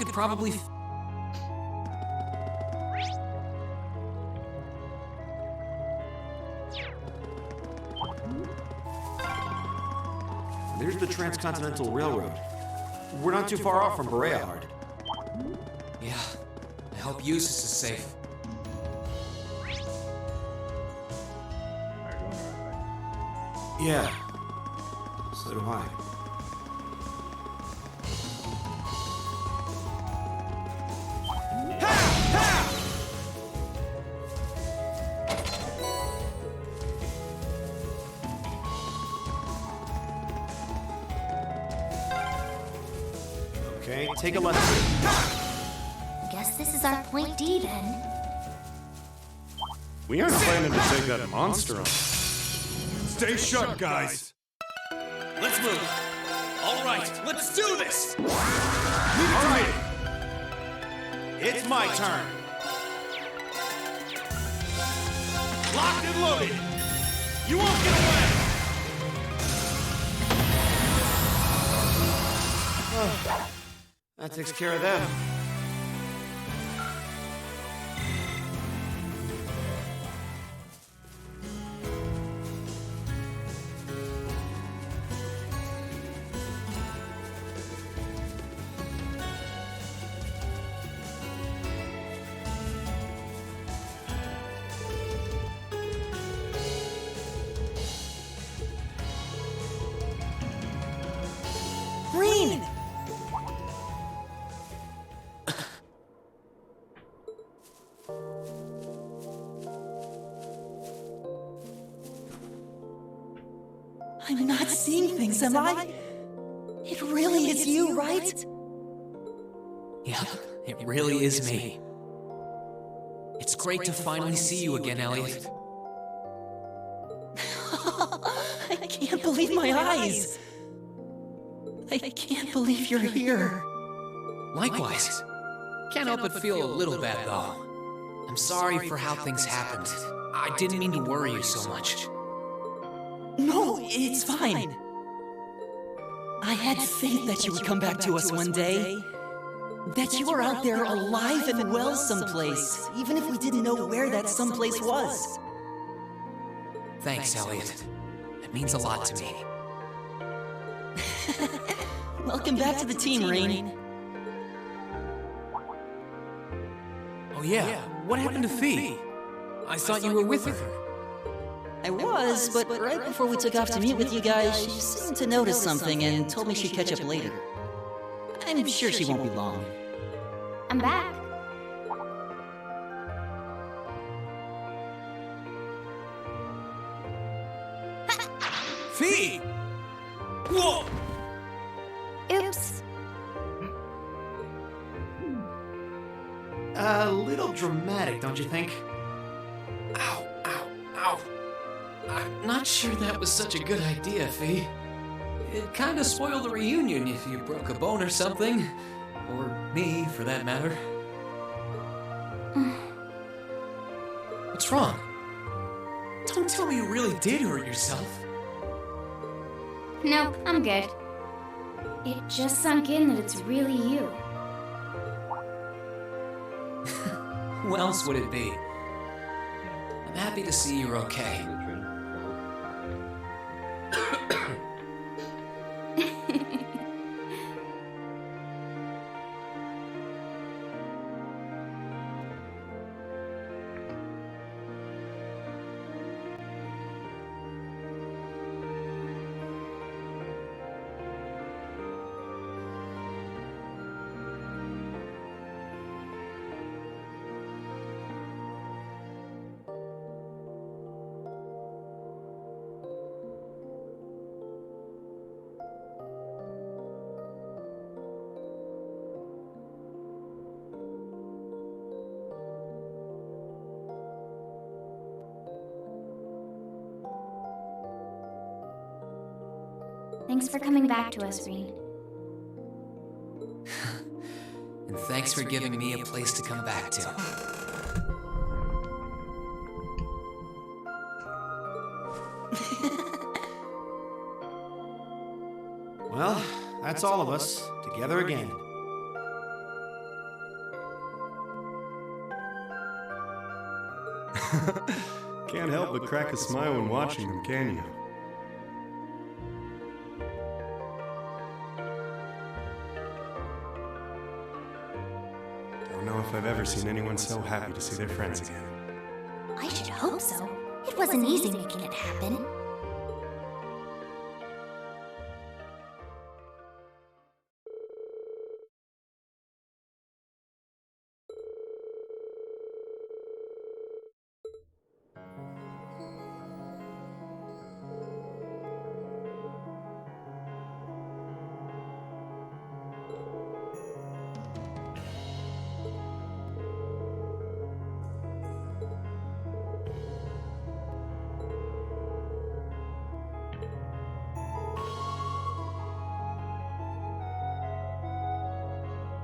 could probably... There's the Transcontinental Railroad. We're not too far off from Berea. Yeah, I hope Eusis is safe. Yeah, so do I. Okay, take a left. Guess this is our point D then. We aren't planning to take that monster on. Stay shut, guys. Let's move. All right, let's do this. All right, it's my turn. Locked and loaded. You won't get away. That takes care of them. Green! I'm not seeing things, am I? It really is you, right? Yeah, it really is me. It's great to finally see you again, Elliot. I can't believe my eyes. I can't believe you're here. Likewise. Can't help but feel a little bad, though. I'm sorry for how things happened. I didn't mean to worry you so much. No, it's fine. I had faith that you would come back to us one day. That you were out there alive and well someplace, even if we didn't know where that someplace was. Thanks, Elliot. It means a lot to me. Welcome back to the team, Rain. Oh yeah, what happened to Fee? I thought you were with her. I was, but right before we took off to meet with you guys, she seemed to notice something and told me she'd catch up later. I'm sure she won't be long. I'm back. Fee! Whoa! Oops. A little dramatic, don't you think? Ow, ow, ow. I'm not sure that was such a good idea, Fee. It kinda spoiled the reunion if you broke a bone or something. Or me, for that matter. What's wrong? Don't tell me you really did hurt yourself. Nope, I'm good. It just sunk in that it's really you. Who else would it be? I'm happy to see you're okay. Thanks for coming back to us, Reed. And thanks for giving me a place to come back to. Well, that's all of us, together again. Can't help but crack a smile when watching them, can you? Don't know if I've ever seen anyone so happy to see their friends again. I should hope so. It wasn't easy making it happen.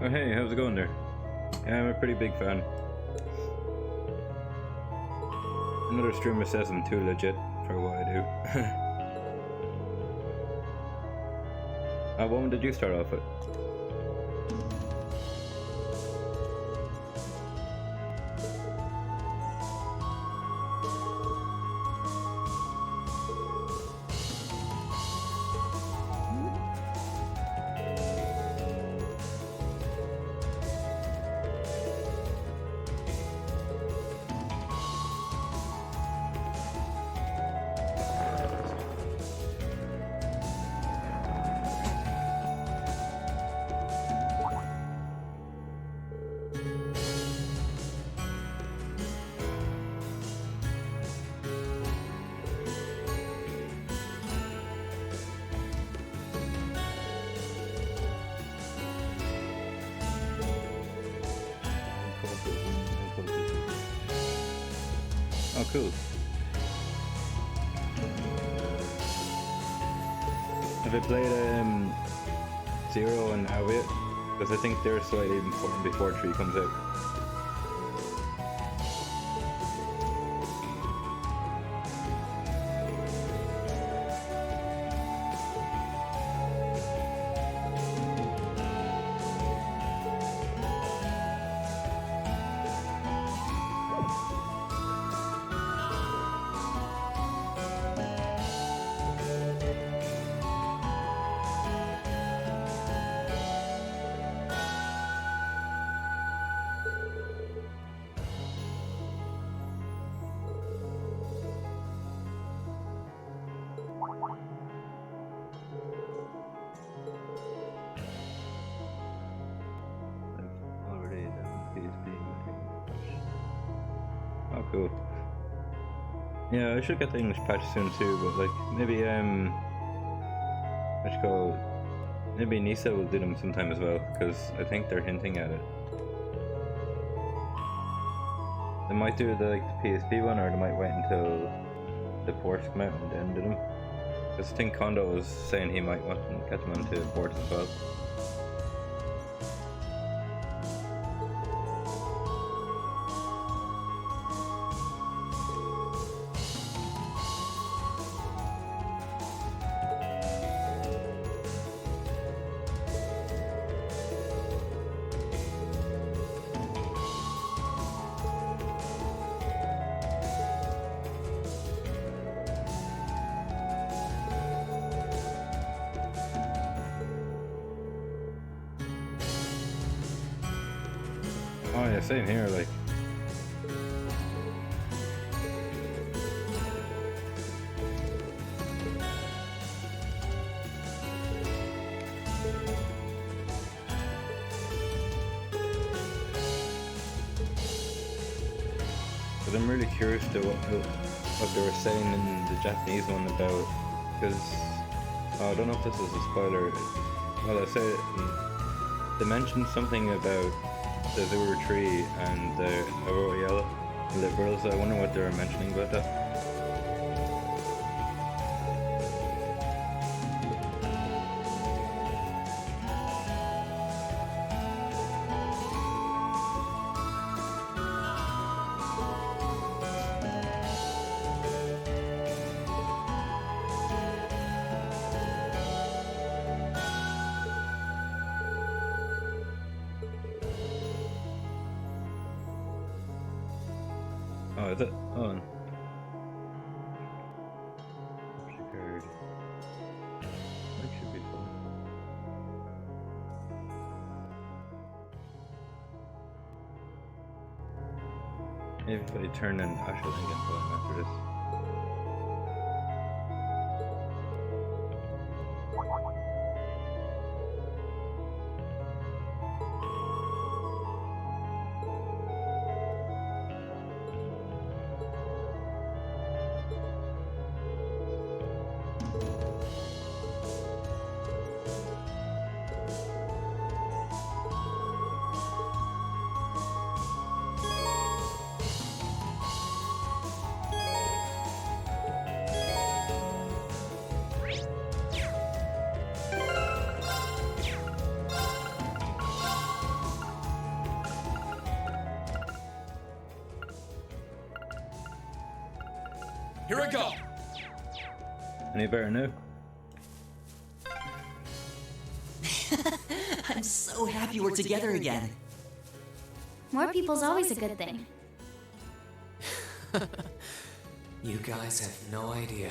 Oh hey, how's it going there? Yeah, I'm a pretty big fan. Another streamer says I'm too legit for what I do. What one did you start off with? Oh, cool. Have I played Zero and How It? Because I think they're slightly important before 3 comes out. Oh, cool. Yeah, I should get the English patch soon too, but like maybe what you call it? Maybe Nisa will do them sometime as well, because I think they're hinting at it. They might do the PSP one, or they might wait until the ports come out and then do them. Because I think Kondo was saying he might want to get them onto ports as well. Oh yeah, same here, like. But I'm really curious to what they were saying in the Japanese one about, because I don't know if this is a spoiler. Well, I said they mentioned something about the Zero Tree and the Aurora Liberals. I wonder what they were mentioning about that. Oh Oh, is it? Oh. Security. That should be fun. Maybe if I turn in Ashley again after this. Here I go. Any better now? I'm so happy we're together again. More people's always a good thing. You guys have no idea.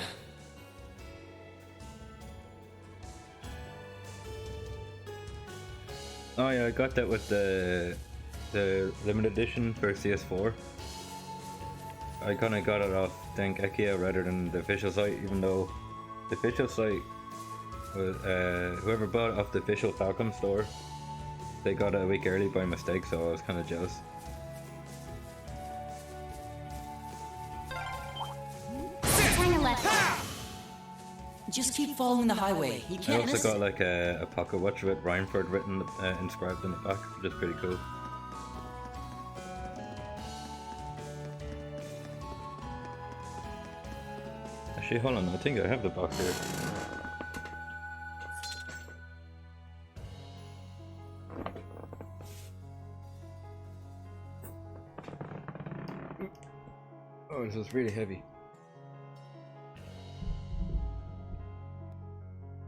Oh yeah, I got that with the limited edition for CS4. I kind of got it off Dengekia rather than the official site, even though the official site was whoever bought it off the official Falcom store, they got it a week early by mistake, so I was kind of jealous. Kinda left. Just keep following the highway. You I can't also miss got it. like a pocket watch with Rhineford written, inscribed in the back, which is pretty cool. Actually, hold on, I think I have the box here. Oh, this is really heavy.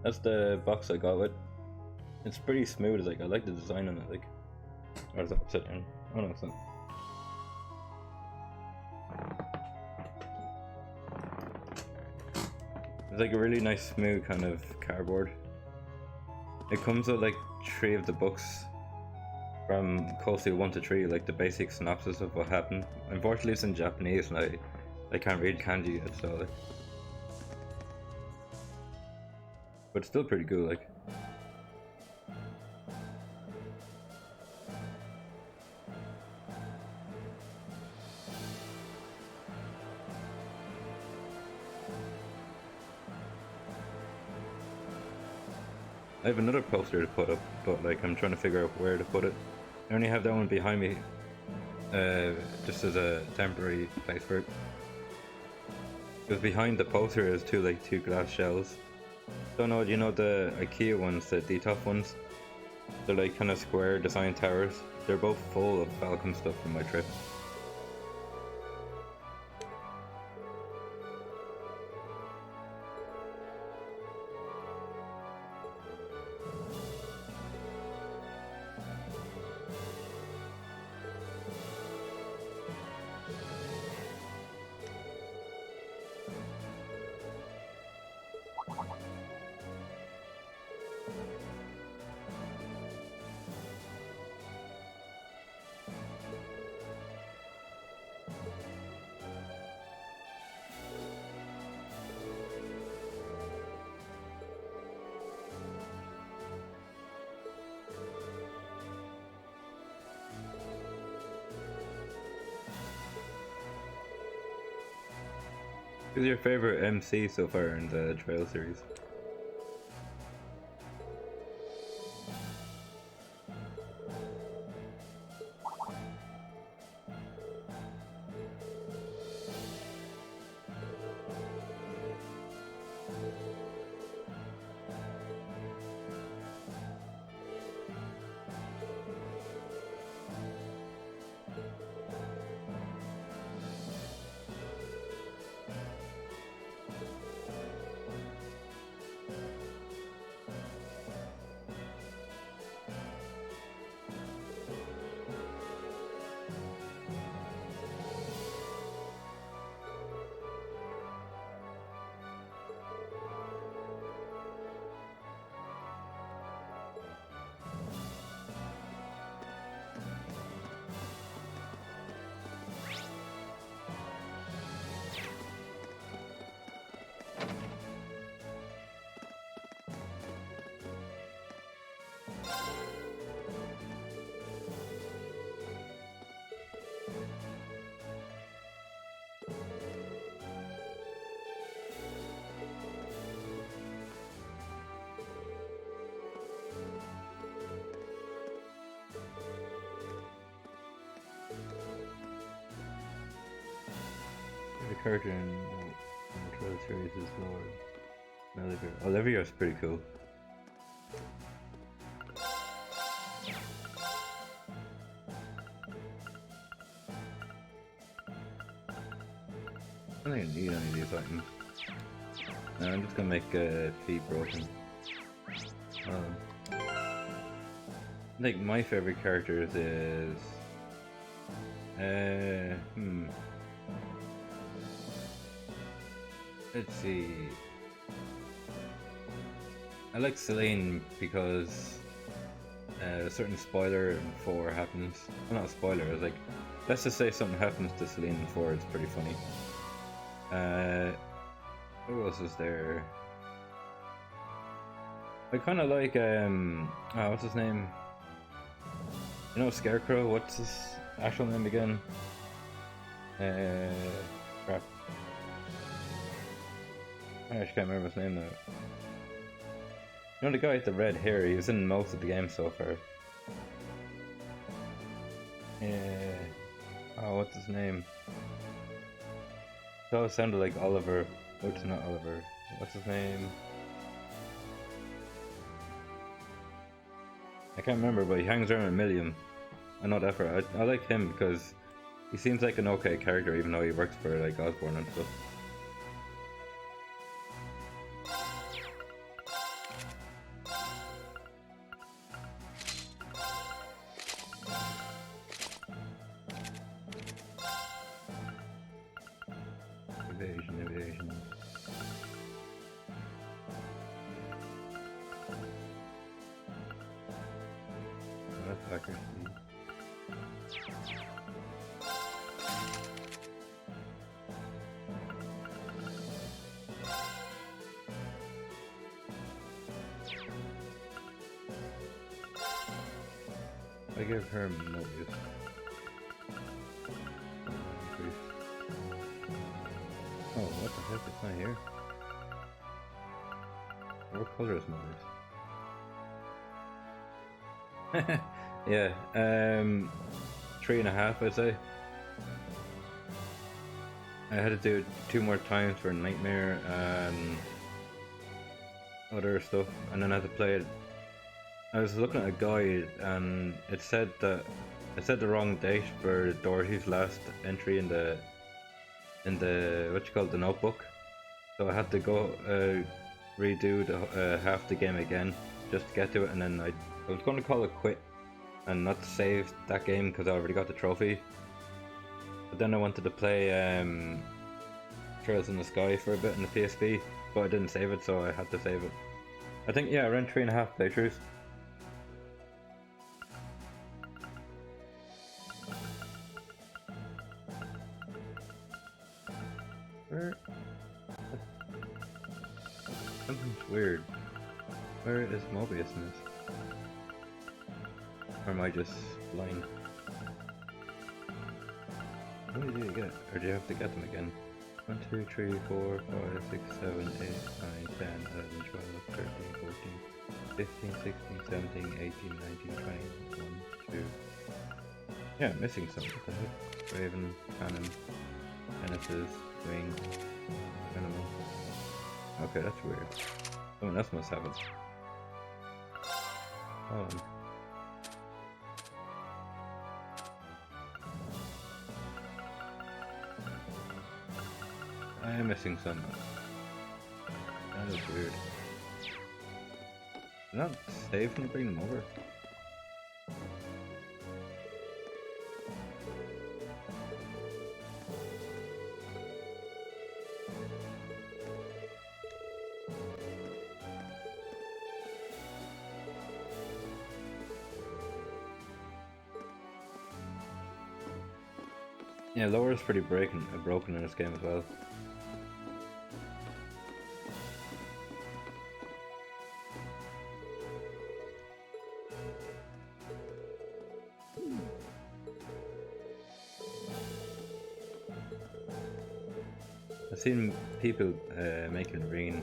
That's the box I got with. It's pretty smooth, like I like the design on it, like. Or is it upside down? Oh no, it's not. It's like a really nice smooth kind of cardboard. It comes with like 3 of the books from Cold Steel 1 to 3, like the basic synopsis of what happened. Unfortunately it's in Japanese and I can't read kanji yet, so like. But it's still pretty cool, like. I have another poster to put up, but like I'm trying to figure out where to put it. I only have that one behind me, just as a temporary place for it. Because behind the poster is two glass shells. Don't know, you know the IKEA ones, the DTOF ones? They're like kind of square design towers. They're both full of Falcon stuff from my trip. Who's your favorite MC so far in the Trail series? favorite character in the Trail series is Lord Olivia. Olivia's pretty cool. I don't think I need any of these items. No, I'm just gonna make feet broken. I think my favorite characters is let's see. I like Celine because a certain spoiler in 4 happens. Well, not a spoiler, it's like, let's just say something happens to Celine in 4, it's pretty funny. Who else is there? I kind of like, what's his name? You know Scarecrow, what's his actual name again? Crap. I actually can't remember his name now. You know the guy with the red hair, he was in most of the game so far. Oh, what's his name? It always sounded like Oliver. Oh, it's not Oliver. What's his name? I can't remember, but he hangs around a million. I know that for I like him because he seems like an okay character, even though he works for like Osborn and stuff. Evasion. Oh, that's accuracy. I give her Mobius. Oh, what the heck? It's not here. What color is Mobius? Yeah, 3.5 I'd say. I had to do it 2 more times for Nightmare and other stuff, and then I had to play it. I was looking at a guide and it said the wrong date for Dorothy's last entry in the what you call it, the notebook. So I had to go redo the half the game again just to get to it, and then I was going to call it quit and not save that game because I already got the trophy. But then I wanted to play Trails in the Sky for a bit in the PSP, but I didn't save it, so I had to save it. I think, yeah, around 3.5 playthroughs. Where? Something's weird. Where is Mobius in this? Or am I just blind? How many do you get? Or do you have to get them again? 1, 2, 3, 4, 5, 6, 7, 8, 9, 10, 11, 12, 13, 14, 15, 16, 17, 18, 19, 20, 1, 2. Yeah, I'm missing some. What the heck? Raven, Cannon, Genesis, Wing, Animal. Okay, that's weird. Someone else must have it. I am missing some. That is weird. They're not safe when you bring them over. Yeah, lower is pretty broken in this game as well. I've seen people making Reen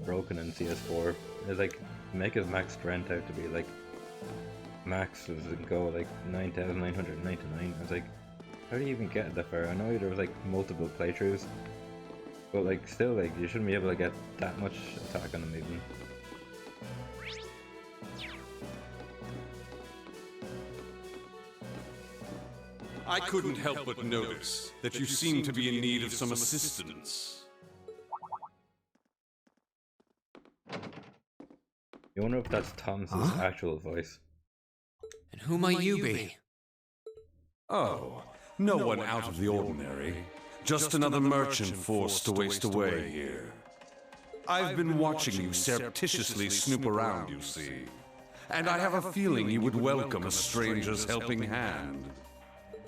broken in CS4. It's like make his max strength out to be like max was go like 9,999. I was like, How do you even get that far? I know there was like multiple playthroughs, but like still, like you shouldn't be able to get that much attack on them even. I couldn't help but notice that you seem to be in need of some assistance. You wonder if that's Thomas's actual voice. And who might you be? Oh, no one out of the ordinary. Just another merchant forced to waste away here. I've been watching you surreptitiously snoop around, you see. And I have a feeling you would welcome a stranger's helping hand.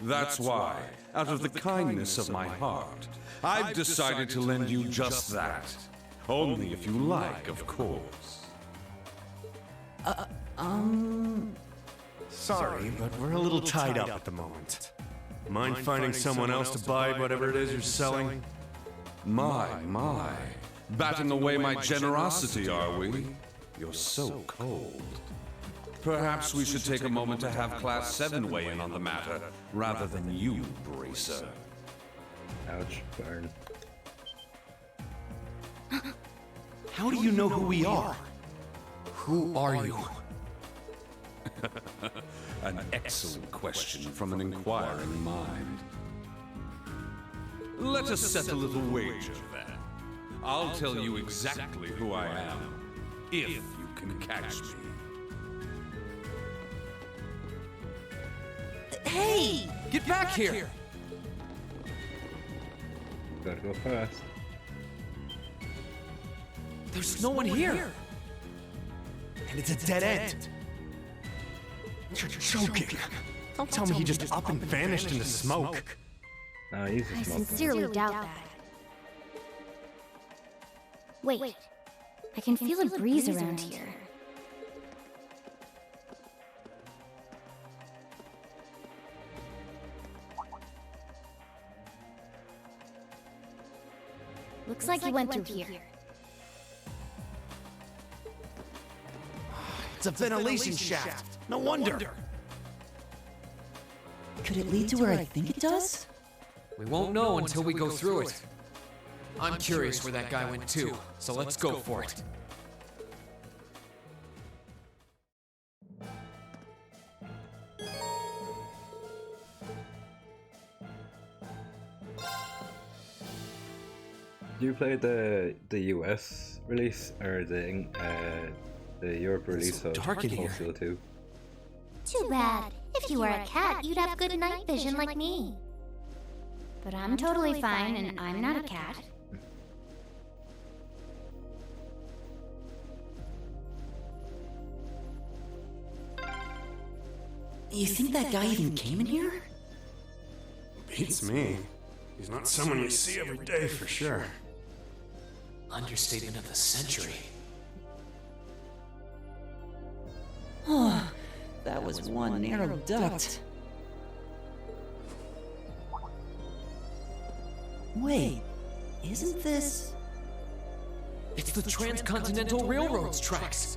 That's why, out of the kindness of my heart, I've decided to lend you just that. Only if you like, of course. Sorry, but we're a little tied up at the moment. Mind finding someone else to buy whatever it is you're selling? My. Batting away my generosity, are we? You're so cold. Perhaps we should take a moment to have Class 7 weigh in on the matter, rather than you, Bracer. Ouch, burn. How do you know who we are? Who are you? An excellent question from an inquiring mind. Let us set a little wager, then. I'll tell you exactly who I am, if you can catch me. Hey! Get back here! Gotta go fast. There's no one here! And it's a dead end. You're joking. Don't tell me he just up and vanished into smoke. Nah, he's I a smoker. sincerely doubt that. Wait. I can feel a breeze around here. Looks like he went through here. It's a ventilation shaft. No wonder. Could it lead to where I think it does? We won't know until we go through it. I'm curious where that guy went too, so let's go for it. Do you play the US release or the Europe release of dark in here. Steel 2? Too bad. If you were a cat, you'd have good night vision like me. But I'm totally fine, and I'm not a cat. You think that guy even came in here? Beats me. He's not someone you see every day for sure. Understatement of the century. Oh, that was one narrow duct. Wait, isn't this... It's the Transcontinental Railroad's tracks.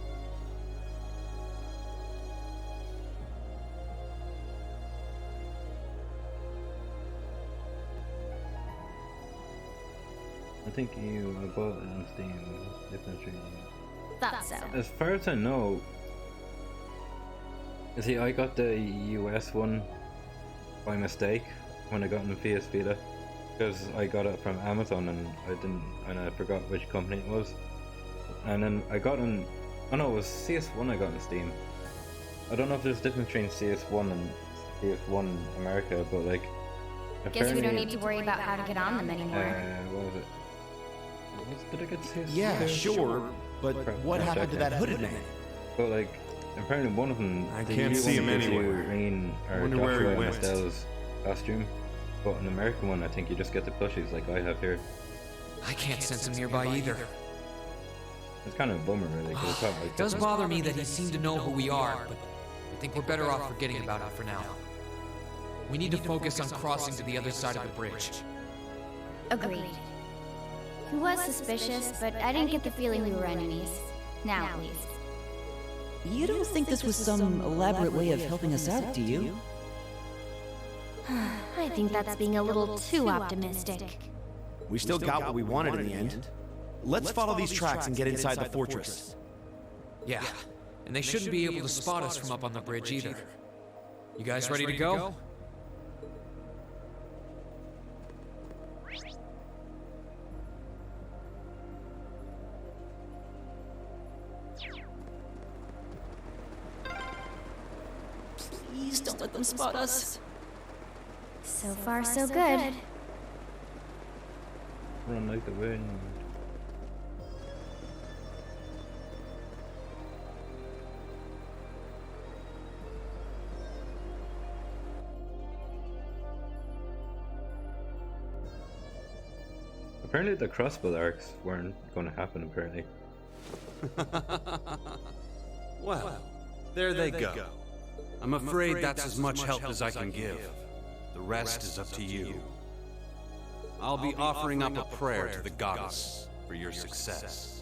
I think you bought it on Steam. Definitely. Thought so. As far as I know, see, I got the US one by mistake when I got in the PS Vita, because I got it from Amazon and I forgot which company it was, and then I got on. Oh no, it was CS1 I got on Steam. I don't know if there's a difference between CS1 and CS1 America, but like. Guess we don't need to worry about how to get on them anymore. What was it? Did I get CS2? Yeah, sure. But what happened to that hooded man? But like, apparently one of them. I the can't EU see one him gives you anywhere. Rain or Wonder where he Joshua went. Estelle's costume, but an American one, I think you just get the plushies like I have here. I can't sense him nearby either. It's kind of a bummer, really. 'cause I thought, like, It does bother me that he seemed to know who we are, but I think we're better off forgetting about it for now. We need to focus on crossing to the other side of the bridge. Agreed. He was suspicious, but I didn't get the feeling we were enemies. Now, at least. You don't think this was some elaborate way of helping us out, do you? I think that's being a little too optimistic. We still got what we wanted in the end. Let's follow these tracks and get inside the fortress. Yeah, and they shouldn't be able to spot us from up on the bridge either. You guys ready to go? Please don't let them spot us. So far, so good. Run like the wind. Apparently the crossbow arcs weren't going to happen, apparently. Well, there they go. I'm afraid that's as much help as I can give. The rest is up to you. I'll be offering up a prayer to the goddess for your success.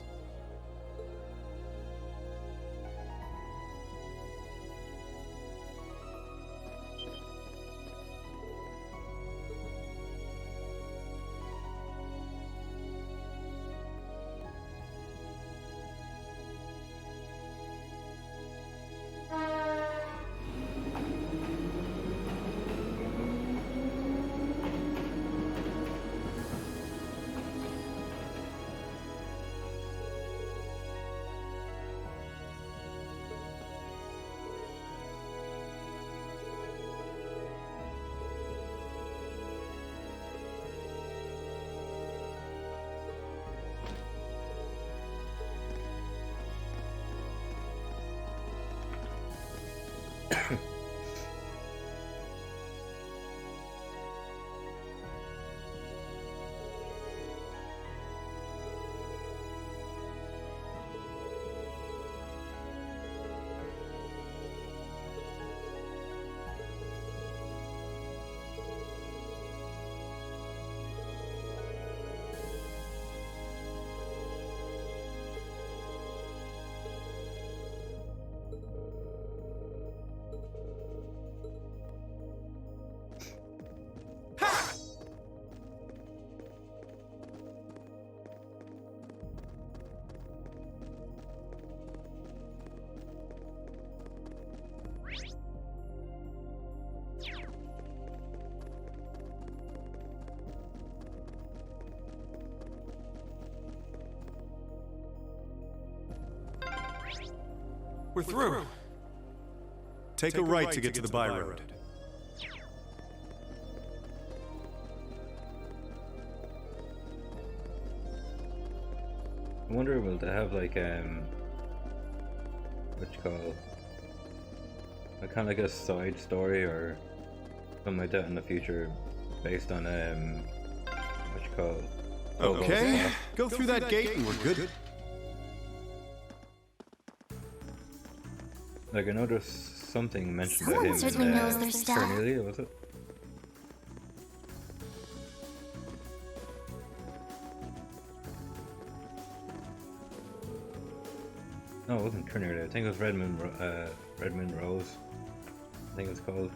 We're through. Take a right to get to the by road. I wonder will they have like what you call a kind of like a side story or something like that in the future based on what you call Okay, go through that gate and we're good. Like I know there's something mentioned Someone about him certainly in knows their stuff. Cornelia, was it? No, it wasn't Cornelia. I think it was Redmond Rose. I think it's called.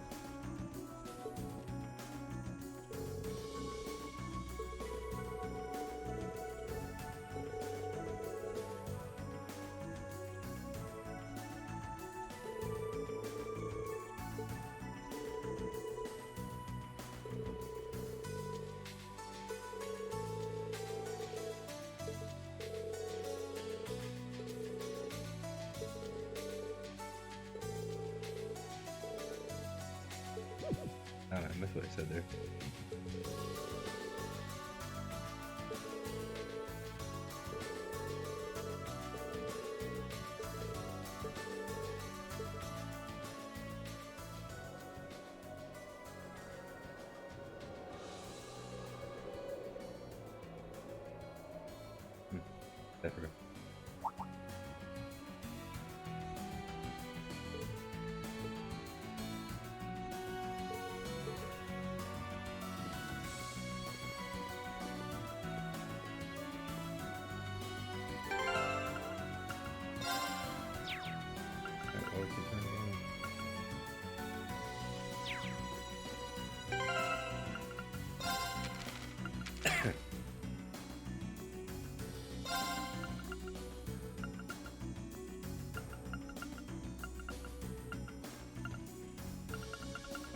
Oh, I missed what I said there. I forgot.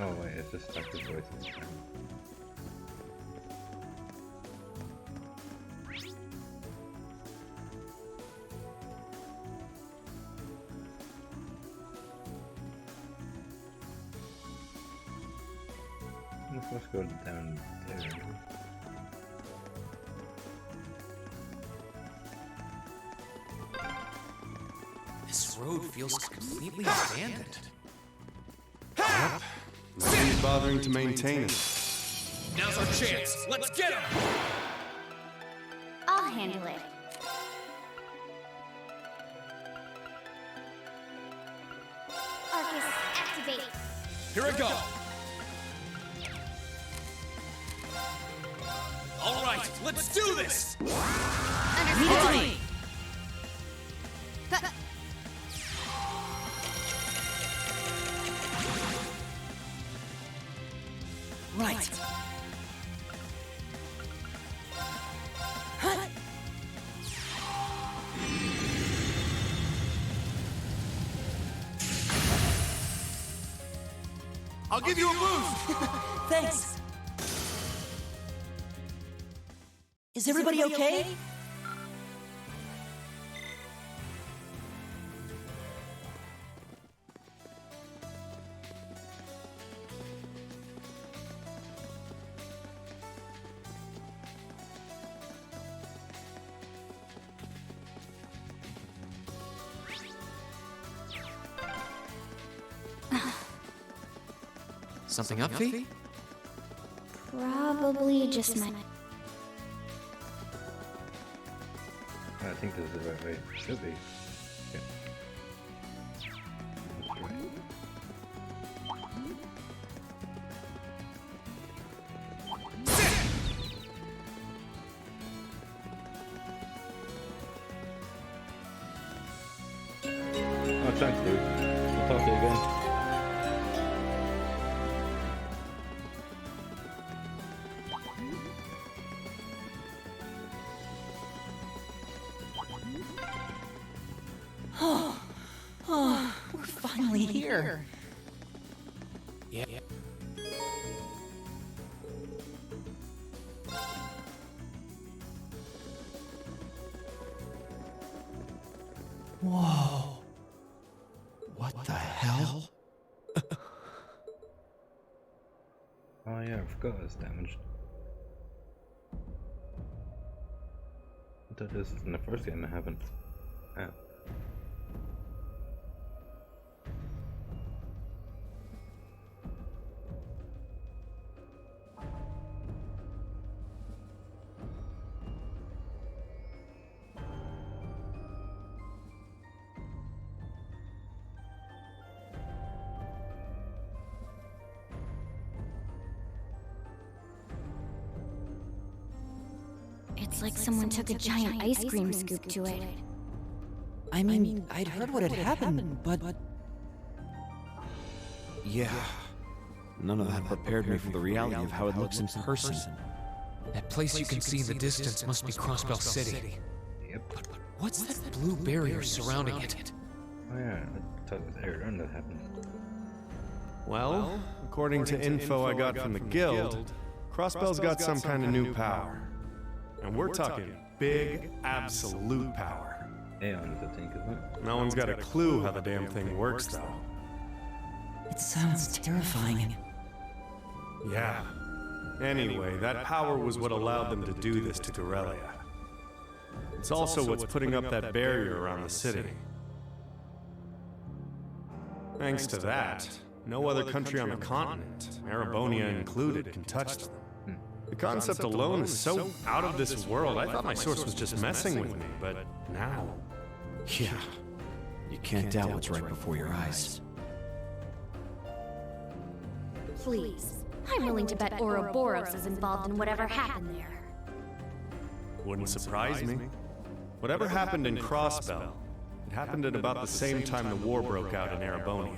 Oh wait, it's just active voices. Let's go down there. This road feels completely abandoned. Nobody's bothering to maintain it. Now's our chance. Let's get him! I'll handle it. Arcus, activate. Here I go. All right, let's do this. Understood. Right. Huh? I'll give you a boost! Thanks. Is everybody okay? Something up, Fee? Probably just my... I think this is the right way. Should be. Yeah. That's right. Oh, thanks, dude. I'll talk to you again. Oh, we're finally here. Yeah. Whoa. What the hell? Oh yeah, I forgot it's damaged. I thought this was in the first game that happened. Ah. It's like someone took a giant ice cream scoop to it. I mean, I'd heard what had happened, but... Yeah. None of that prepared me for the reality of how it looks in person. That place you can see in the distance must be Crossbell City. Yep. But what's that blue barrier surrounding it? Oh yeah, I thought it was Aaron that happened. Well, according to info I got from the guild, Crossbell's got some kind of new power. And we're talking big, absolute power. Aeons, I think, isn't it? No one's got a clue how the damn thing works, though. It sounds terrifying. Yeah. Anyway, that power was what allowed them to do this to Corellia. It's also what's putting up that barrier around the city. Thanks to that, no other country on the continent, Erebonia included, can touch them. The concept alone is so out of this world, I thought my source was just messing with me, but now... Yeah. You can't doubt what's right before your eyes. Please. I'm willing to bet Ouroboros is involved in whatever happened there. Wouldn't surprise me. Whatever happened in Crossbell, it happened at about the same time the war broke out in Erebonia.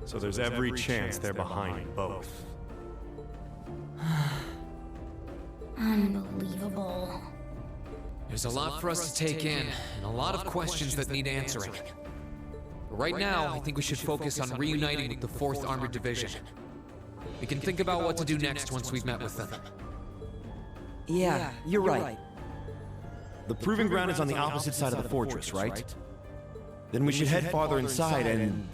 So there's every chance they're behind both. Unbelievable. There's a lot for us to take in, and a lot of questions that need answering. Right now, I think we should focus on reuniting with the 4th Armored Division. We can think about what to do next once we've met with them. Yeah, you're right. The proving ground is on the opposite side of the fortress, right? Then we should head farther inside and...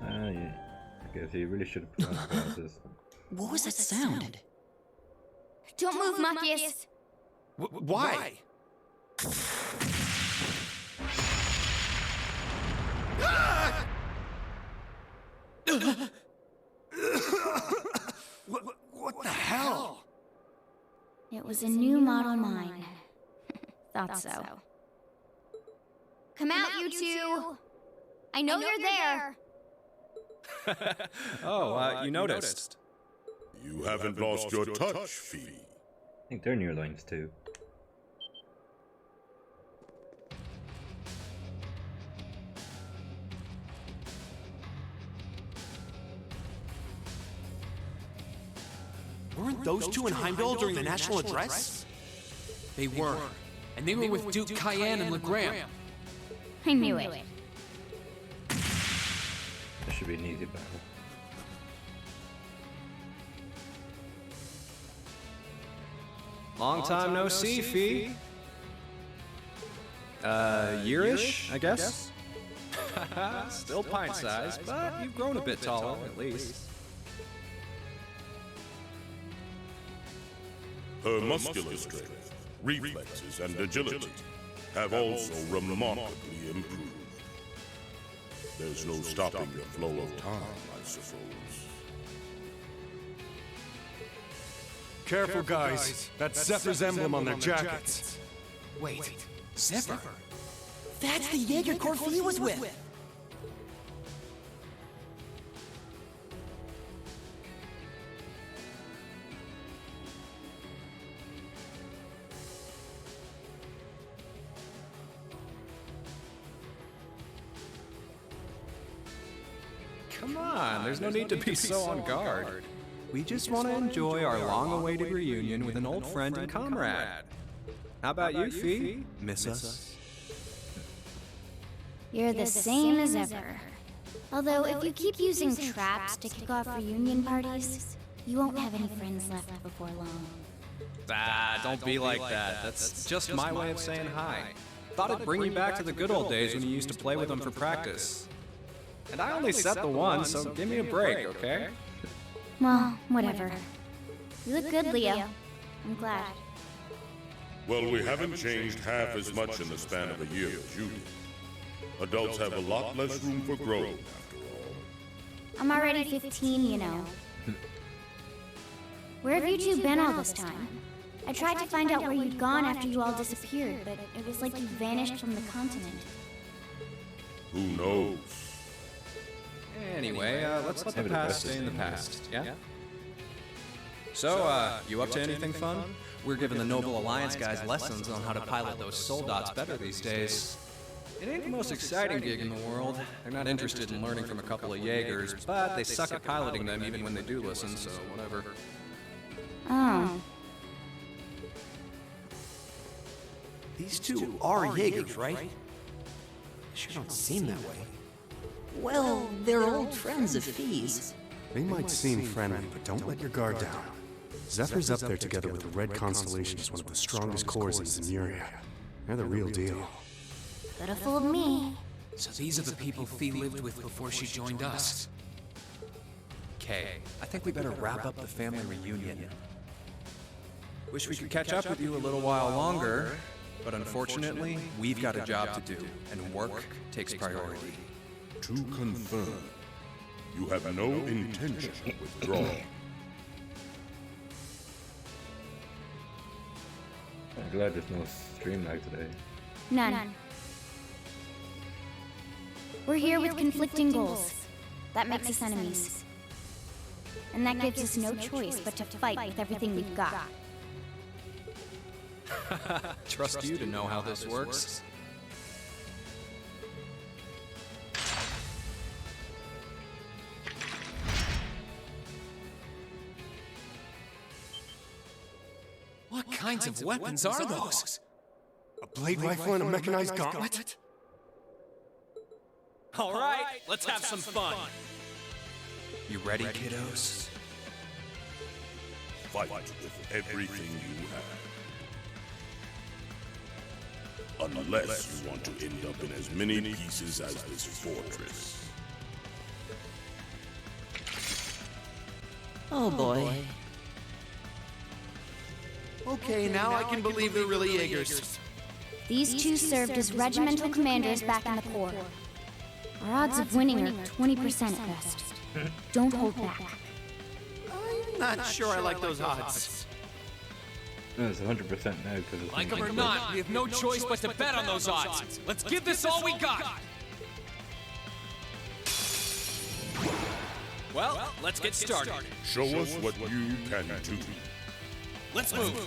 Yeah. I guess you really should have put on glasses. What was that sound? Don't move, Machias. Why? What the hell? It was a new model mine. Thought so. Come out, you two! I know you're there! You noticed. You haven't lost your touch, Fee. I think they're near lines too. Weren't those two in Heimdall during the national address? They were. And they were with Duke Cayenne and LeGrand. I knew it. That should be an easy battle. Long time no see, Fee. Yearish, I guess? Still pint-sized, but you've grown a bit taller, at least. Her muscular strength, reflexes, and agility have also remarkably improved. There's no stopping the flow of time, I suppose. Careful, guys. That's Zephyr's emblem on their jackets. Wait, Zephyr? That's the Jaeger Corps Fee was with! Come on, there's no need to be so on guard. We just want to enjoy our long-awaited reunion with an old friend and comrade. How about you, Fee? Miss us? You're the same as ever. Although, if you keep using traps to kick off reunion parties, you won't have any friends left before long. Don't be like that. That's just my way of saying hi. Thought it'd bring you back to the good old days when you used to play with them for practice. And I only set the one, so give me a break, okay? Well, whatever. You look good, Leo. I'm glad. Well, we haven't changed half as much in the span of a year as you did. Adults have a lot less room for growth, after all. I'm already 15, you know. Where have you two been all this time? I tried to find out where you'd gone after you all disappeared, but it was like you vanished from the continent. Who knows? Anyway, let's let the past stay in the past, yeah? So, you up to anything fun? We're giving the Noble Alliance guys lessons on how to pilot those soldots better these days. It ain't the most exciting gig in the world. They're not interested in learning from a couple of Jaegers, but they suck at piloting them even when they do listen, so whatever. Oh. These two are Jaegers, right? They sure don't seem that way. Well, they're old friends of Fee's. They might seem friendly, but don't let your guard down. Zephyr's up there together with the Red Constellation as one of the strongest corps in Zemuria. They're the real deal. Could have fooled me. So these are the people Fee lived with before she joined us. Okay, I think we better wrap up the family reunion. Wish we could catch up with you a little while longer, but unfortunately, we've got a job to do, and work takes priority. To confirm, you have no intention of withdrawing. I'm glad there's no stream lag today. None. We're here with conflicting goals. That makes us enemies. And that gives us no choice but to fight with everything we've got. Trust you to know how this works. What kinds of weapons are those? A blade rifle and a mechanized gauntlet? All right, let's have some fun. You ready, kiddos? Fight with everything you have. Unless you want to end up in as many pieces as this fortress. Oh boy. Okay, now I can believe they're really Jaegers. These two served as regimental commanders back in the Corps. Our odds of winning are 20% at best. Don't hold back. I'm not sure I like those odds. No, it's 100% now because it's Like them or not, we have no choice but to bet on those odds. Let's give this all we got. Well, let's get started. Show us what you can do. Let's move.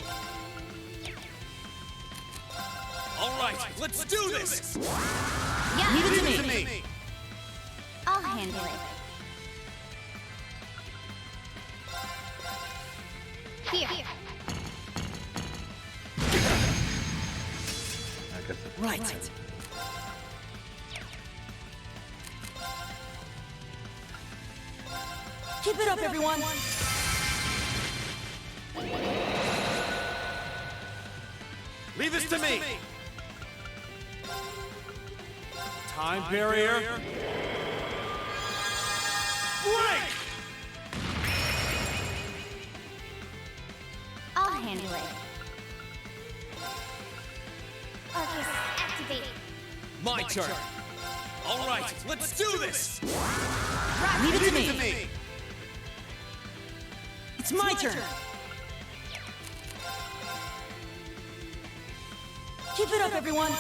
All right, let's do this. Yeah. Leave it to me. I'll handle it. Here. I guess it's Right. Keep it up, everyone. Leave this to me. Time barrier. Break! I'll handle it. Arcus, activate. My turn. All right, let's do this. Leave it to me. It's my turn. Keep it up, everyone.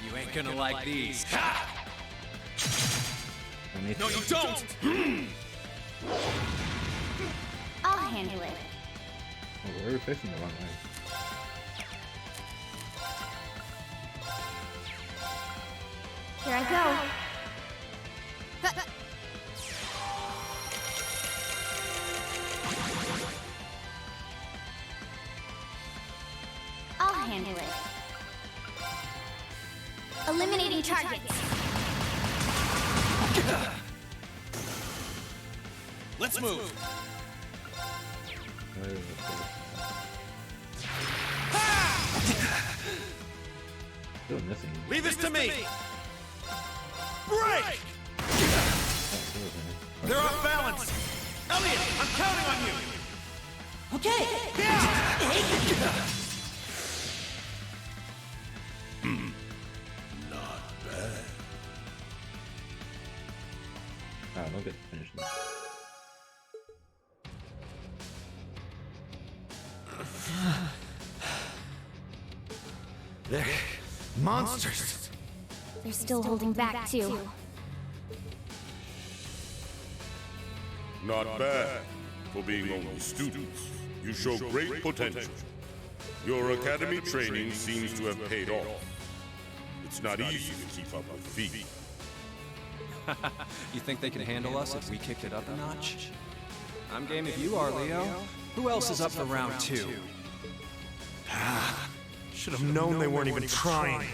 You ain't gonna like these. I need No, to- you don't. I'll handle it. Oh, we're facing the wrong way. Here I go. I'll handle it. Eliminating targets. Let's move. Where is it? Still missing. Leave this to me. Break! They're off balance. Elliot, I'm counting on you. Okay. Ah, don't get finished. They're monsters. They're still holding back, too. Not bad. For being only students, you show great potential. Your academy training seems to have paid off. It's not easy to keep up with feet. You think they can handle us if we kicked it up a notch? I'm game if you are, Leo. Who else is up for round 2? Should have known they weren't even trying.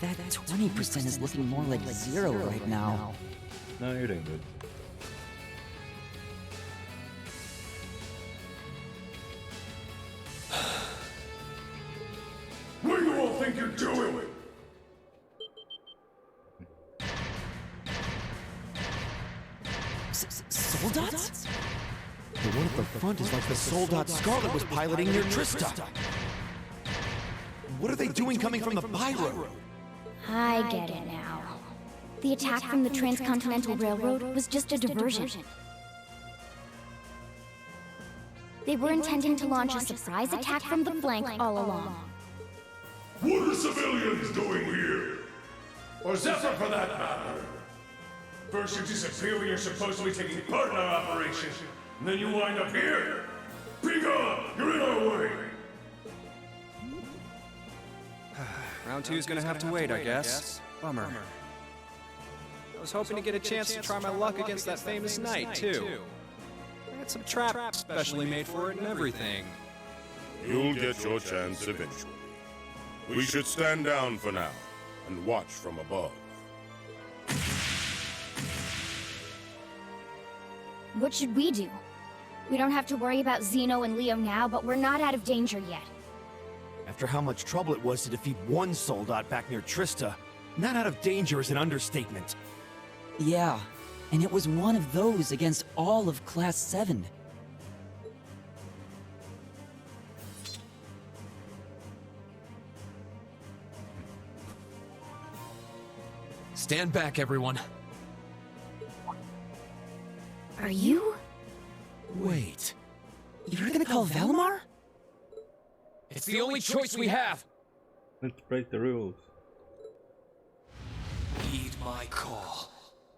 That 20% is looking more like 0 right now. No, you're doing good. What do you all think you're doing? Soldats? The one at the front is like the Soldat Scarlet was piloting near Trista. What are they doing coming from the byroad? I get it now. The attack from the Transcontinental Railroad was just a diversion. They were intending to launch a surprise attack from the flank all along. What are civilians doing here? Or Zephyr for that matter? First you disappear when you're supposed to be taking part in our operation, and then you wind up here? Be gone! You're in our way! Round 2's gonna have to wait, I guess. Bummer. was hoping to get a chance to try my luck against that famous knight, too. I had some traps specially made for it and everything. You'll get your chance eventually. We should stand down for now and watch from above. What should we do? We don't have to worry about Zeno and Leo now, but we're not out of danger yet. After how much trouble it was to defeat one soldat back near Trista, not out of danger is an understatement. Yeah, and it was one of those against all of Class 7. Stand back, everyone. Are you? Wait. You're gonna call Valimar? It's the only choice we have. Let's break the rules. Heed my call.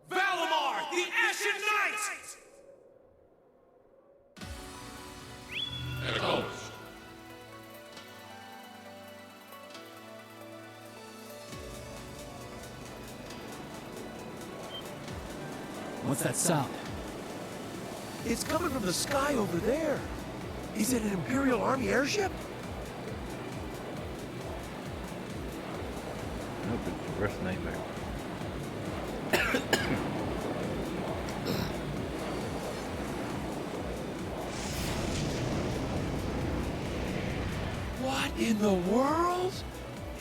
Valimar, the Ashen Knight! Acknowledged. What's that sound? It's coming from the sky over there. Is it an Imperial Army airship? Nope, it's the worst nightmare. What in the world?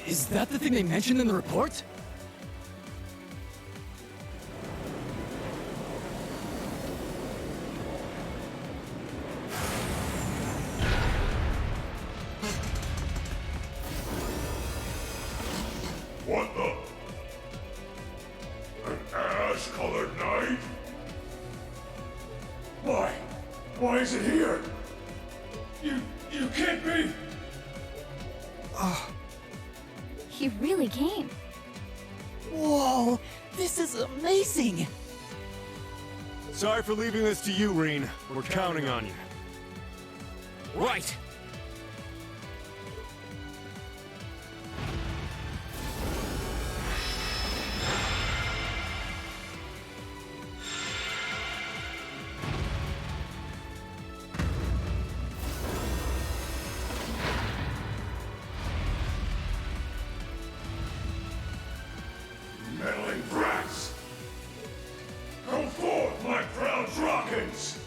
Is that the thing they mentioned in the report? What the? An ash-colored knight? Why? Why is it here? You can't be! He really came. Whoa, this is amazing! Sorry for leaving this to you, Reen. We're counting on you. Right! Meddling brats! Come forth, my crown Drakens!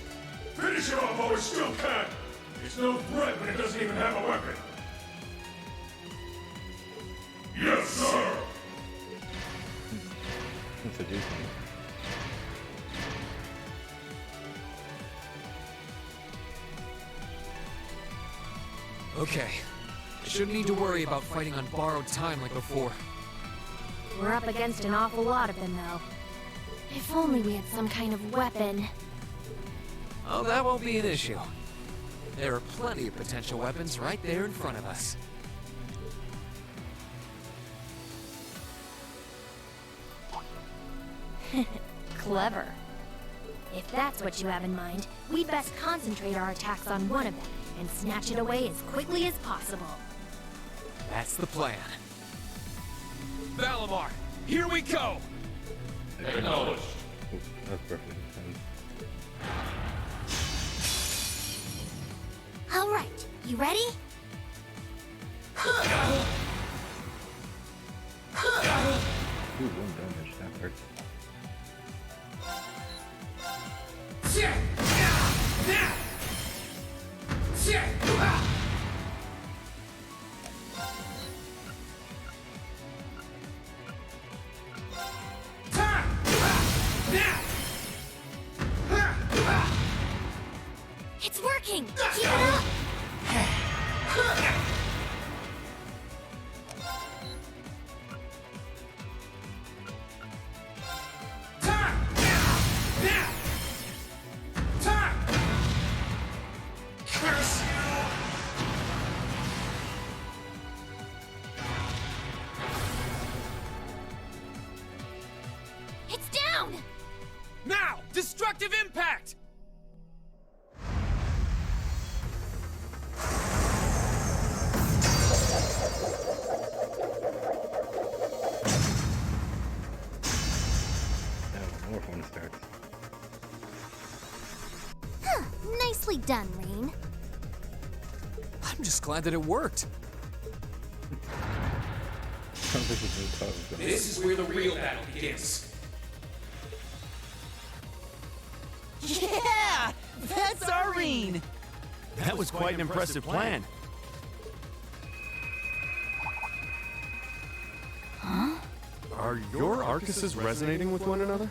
Finish it off while we still can! It's no threat when it doesn't even have a weapon! Yes, sir! That's a decent. Okay. I shouldn't need to worry about fighting on borrowed time like before. We're up against an awful lot of them, though. If only we had some kind of weapon. Oh, that won't be an issue. There are plenty of potential weapons right there in front of us. Clever. If that's what you have in mind, we'd best concentrate our attacks on one of them and snatch it away as quickly as possible. That's the plan. Valimar, here we go! Acknowledged. Ooh, that's perfect. All right, you ready? Ooh, 1 damage, that hurts. It's working! Keep it up! It's down! Now! Destructive impact! Nicely done, Rain. I'm just glad that it worked. This is where the real battle begins. Yeah! That's our Rain! That was quite an impressive plan. Are your Arcuses resonating with one another?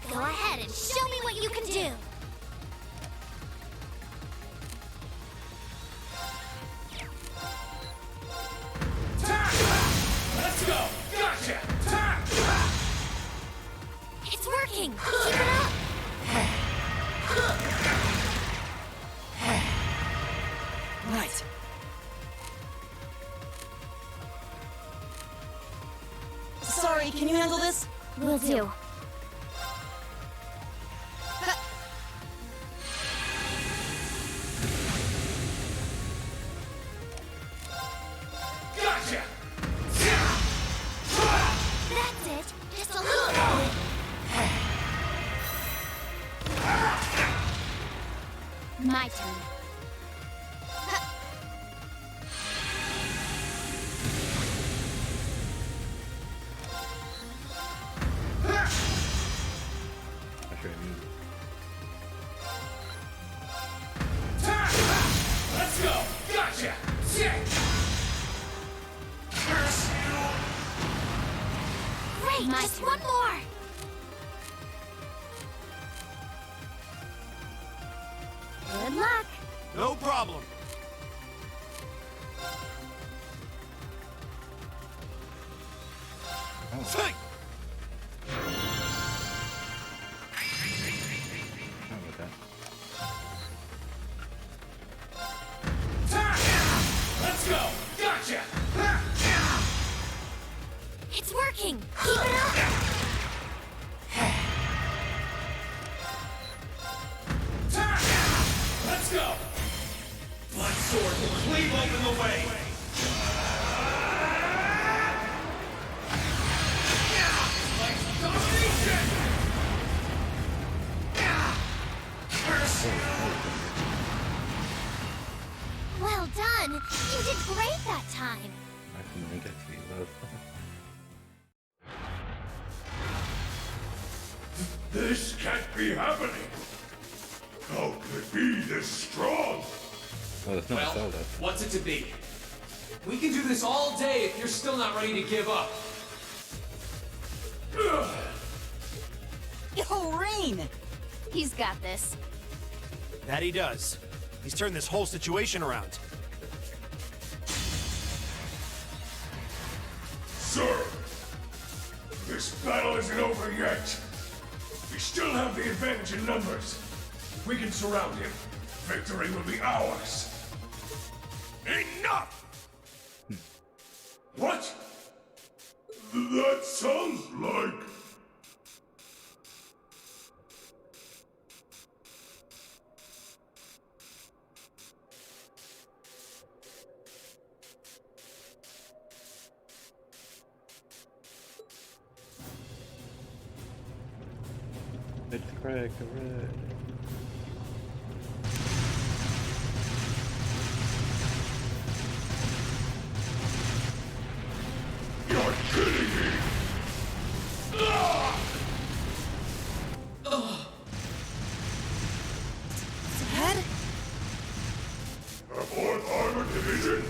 Go ahead and show me what you can do. Let's go! Gotcha! It's working. Keep it up. Right. Sorry, can you handle this? Will do. Gotcha! That's it. Just a little bit. My turn. Let's go! Gotcha! Curse you! Great. Just one more. Good luck. No problem. Hey! Let's go! Gotcha! It's working. Keep it up. Let's go! Blood sword will cleave open the way! Like domination! Curse you! Well done. You did great that time. I can make it see love. This can't be happening! How could it be this strong? Oh, it's not Well, Zelda. what's it to be? We can do this all day if you're still not ready to give up. Yo, Rain! He's got this. That he does. He's turned this whole situation around. Sir! This battle isn't over yet! We still have the advantage in numbers. If we can surround him, victory will be ours. Enough! What? That sounds like... It's correct, alright. You're kidding me! Dad? A 4th Armored Division?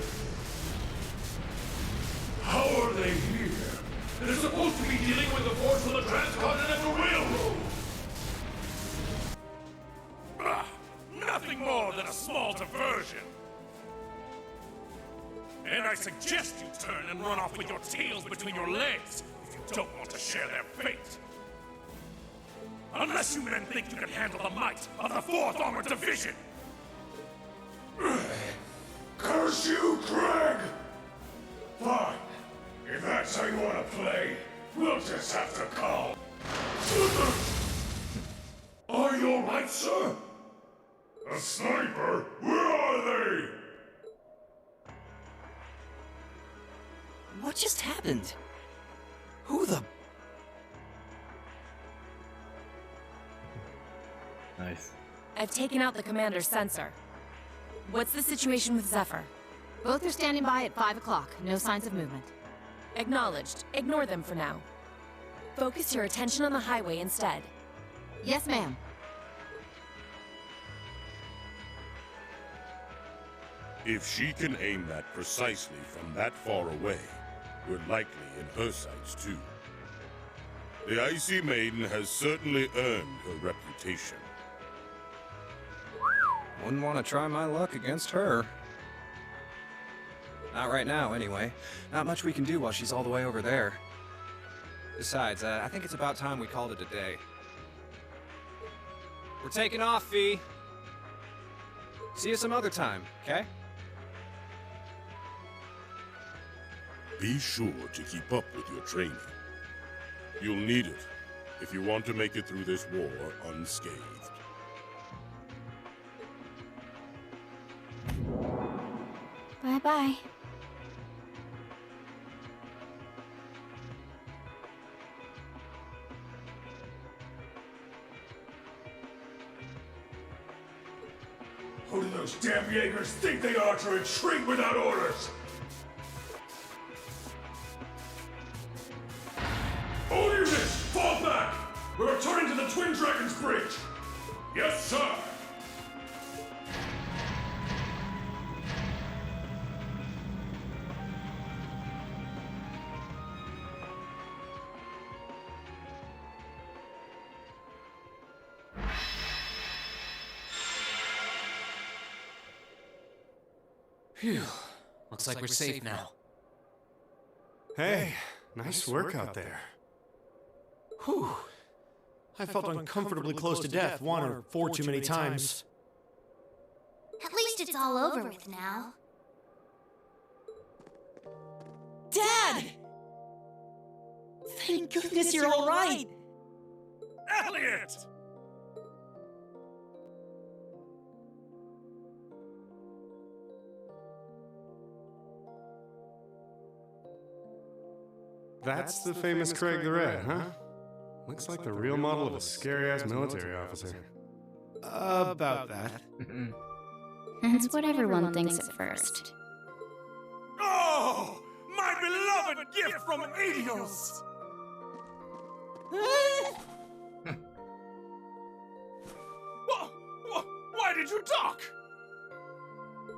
How are they here? They're supposed to be dealing with the force of the Transcontinental Railroad! Nothing more than a small diversion! And I suggest you turn and run off with your tails between your legs if you don't want to share their fate. Unless you men think you can handle the might of the 4th Armored Division! Curse you, Craig! Fine. If that's how you want to play, we'll just have to call. Are you alright, sir? A sniper? Where are they? What just happened? Who the... Nice. I've taken out the commander's sensor. What's the situation with Zephyr? Both are standing by at 5 o'clock. No signs of movement. Acknowledged. Ignore them for now. Focus your attention on the highway instead. Yes, ma'am. If she can aim that precisely from that far away, we're likely in her sights too. The Icy Maiden has certainly earned her reputation. Wouldn't want to try my luck against her. Not right now, anyway. Not much we can do while she's all the way over there. Besides, I think it's about time we called it a day. We're taking off, Fee. See you some other time, okay? Be sure to keep up with your training. You'll need it if you want to make it through this war unscathed. Bye-bye. Who do those damn Jaegers think they are to retreat without orders? All units, fall back! We're returning to the Twin Dragons Bridge! Yes, sir! Phew. Looks like we're safe now. Hey, nice work out there. Whew. I felt uncomfortably close to death 1 or 4 too many times. At least it's all over with now. Dad! Thank goodness you're all right! Elliot! That's the famous Craig the Red, huh? Looks like the real model of a scary-ass military officer. About that. That's what everyone thinks at first. Oh! My beloved gift from Aetios! Why did you duck?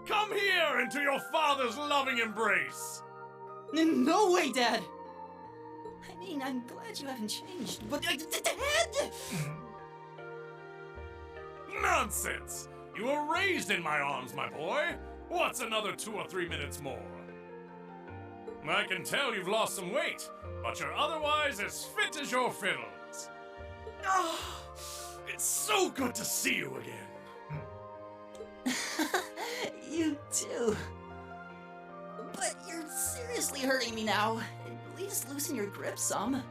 Come here into your father's loving embrace! No way, Dad! I mean, I'm glad you haven't changed, but Dad! Nonsense! You were raised in my arms, my boy. What's another 2 or 3 minutes more? I can tell you've lost some weight, but you're otherwise as fit as your fiddles. Oh, it's so good to see you again. You too. But you're seriously hurting me now. At least loosen your grip some.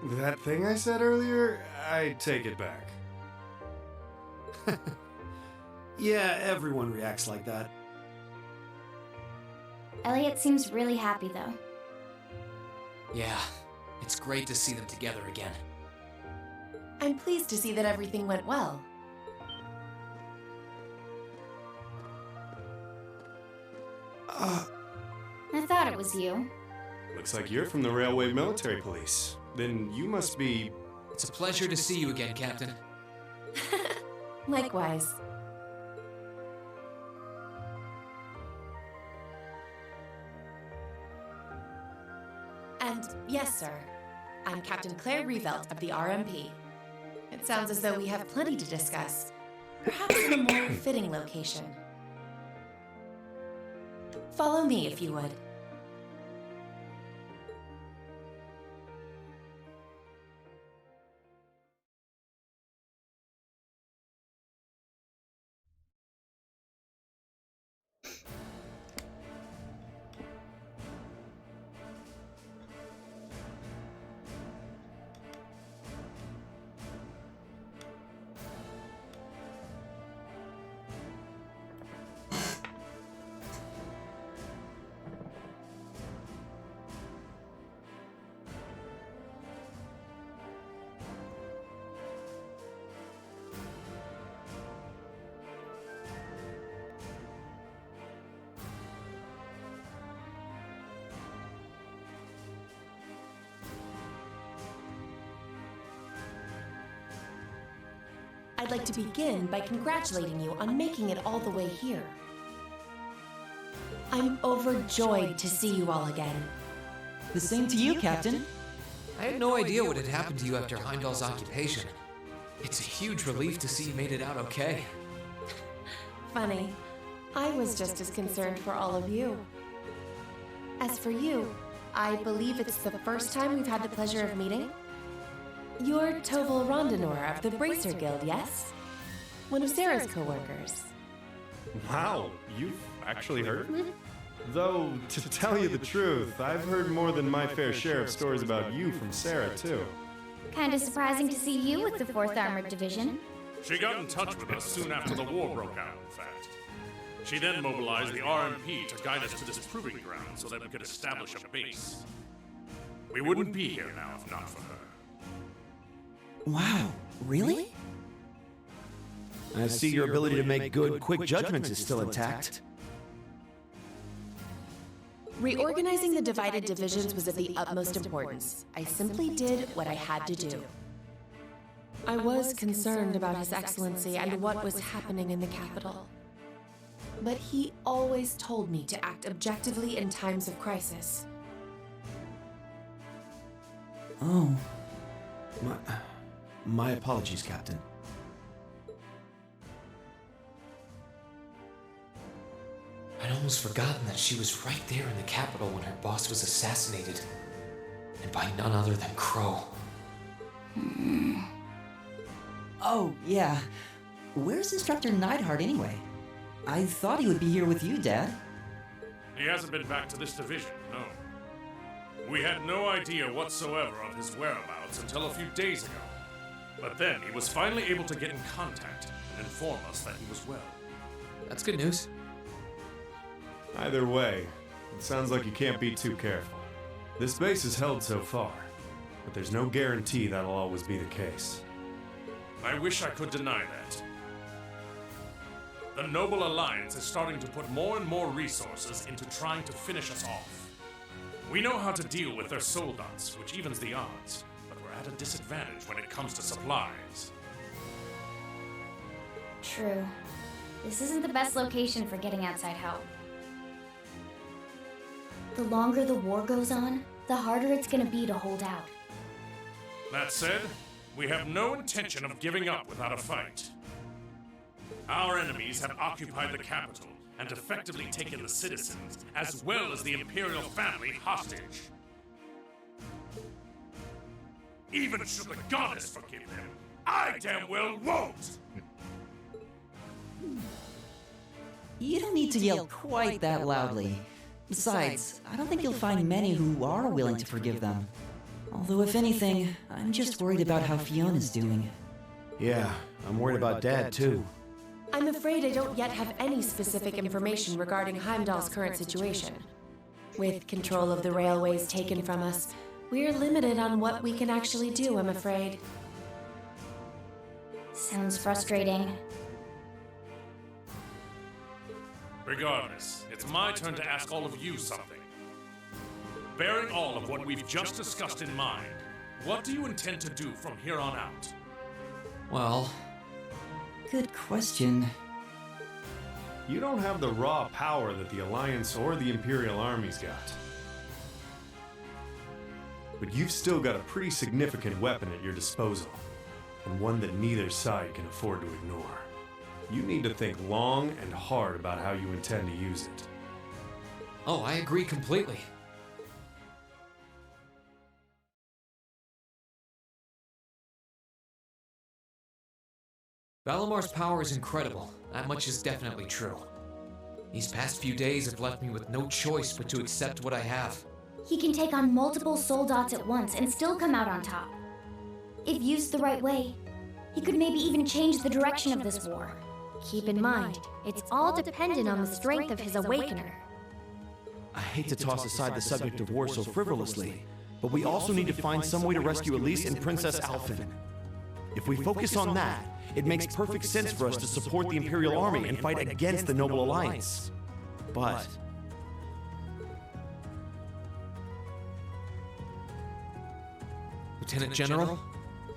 That thing I said earlier, I take it back. Yeah, everyone reacts like that. Elliot seems really happy, though. Yeah, it's great to see them together again. I'm pleased to see that everything went well. I thought it was you. Looks like you're from the Railway Military Police. Then you must be... It's a pleasure to see you again, Captain. Likewise. And yes, sir. I'm Captain Claire Revelt of the RMP. It sounds as though we have plenty to discuss. Perhaps in a more fitting location. Follow me, if you would. I'd like to begin by congratulating you on making it all the way here. I'm overjoyed to see you all again. The same to you, Captain. I had no idea what had happened to you after Heimdall's occupation. It's a huge relief to see you made it out okay. Funny. I was just as concerned for all of you. As for you, I believe it's the first time we've had the pleasure of meeting. You're Toval Rondinor of the Bracer Guild, yes? One of Sarah's co-workers. Wow, you've actually heard? Though, to tell you the truth, I've heard more than my fair share of stories about you from Sarah, too. Kinda surprising to see you with the 4th Armored Division. She got in touch with us soon after the war broke out, in fact. She then mobilized the RMP to guide us to this proving ground so that we could establish a base. We wouldn't be here now if not for her. Wow, really? I see your ability to make good, quick judgments is still intact. Reorganizing the divided divisions was of the utmost importance. I simply did what I had to do. I was concerned about His Excellency and what was happening in the capital. But he always told me to act objectively in times of crisis. Oh. My apologies, Captain. I'd almost forgotten that she was right there in the capital when her boss was assassinated. And by none other than Crow. Oh, yeah. Where's Instructor Neidhart anyway? I thought he would be here with you, Dad. He hasn't been back to this division, no. We had no idea whatsoever of his whereabouts until a few days ago. But then he was finally able to get in contact and inform us that he was well. That's good news. Either way, it sounds like you can't be too careful. This base is held so far, but there's no guarantee that'll always be the case. I wish I could deny that. The Noble Alliance is starting to put more and more resources into trying to finish us off. We know how to deal with their soldats, which evens the odds, but we're at a disadvantage when it comes to supplies. True. This isn't the best location for getting outside help. The longer the war goes on, the harder it's gonna be to hold out. That said, we have no intention of giving up without a fight. Our enemies have occupied the capital and effectively taken the citizens, as well as the Imperial family, hostage. Even should the goddess forgive them, I damn well won't! You don't need to yell quite that loudly. Besides, I don't think you'll find many who are willing to forgive them. Although if anything, I'm just worried about how Fiona's doing. Yeah, I'm worried about Dad too. I'm afraid I don't yet have any specific information regarding Heimdall's current situation. With control of the railways taken from us, we're limited on what we can actually do, I'm afraid. Sounds frustrating. Regardless, it's my turn to ask all of you something. Bearing all of what we've just discussed in mind, what do you intend to do from here on out? Well... Good question. You don't have the raw power that the Alliance or the Imperial armies got. But you've still got a pretty significant weapon at your disposal, and one that neither side can afford to ignore. You need to think long and hard about how you intend to use it. Oh, I agree completely. Valamar's power is incredible. That much is definitely true. These past few days have left me with no choice but to accept what I have. He can take on multiple soldats at once and still come out on top. If used the right way, he could maybe even change the direction of this war. Keep in mind, it's all dependent on the strength of his Awakener. I hate to toss aside the subject of war so frivolously, but we also need to find some way to rescue Elise and Princess Alphen. If we focus on that, it makes perfect sense for us to support the Imperial Army and fight against the Noble Alliance. But... Lieutenant General,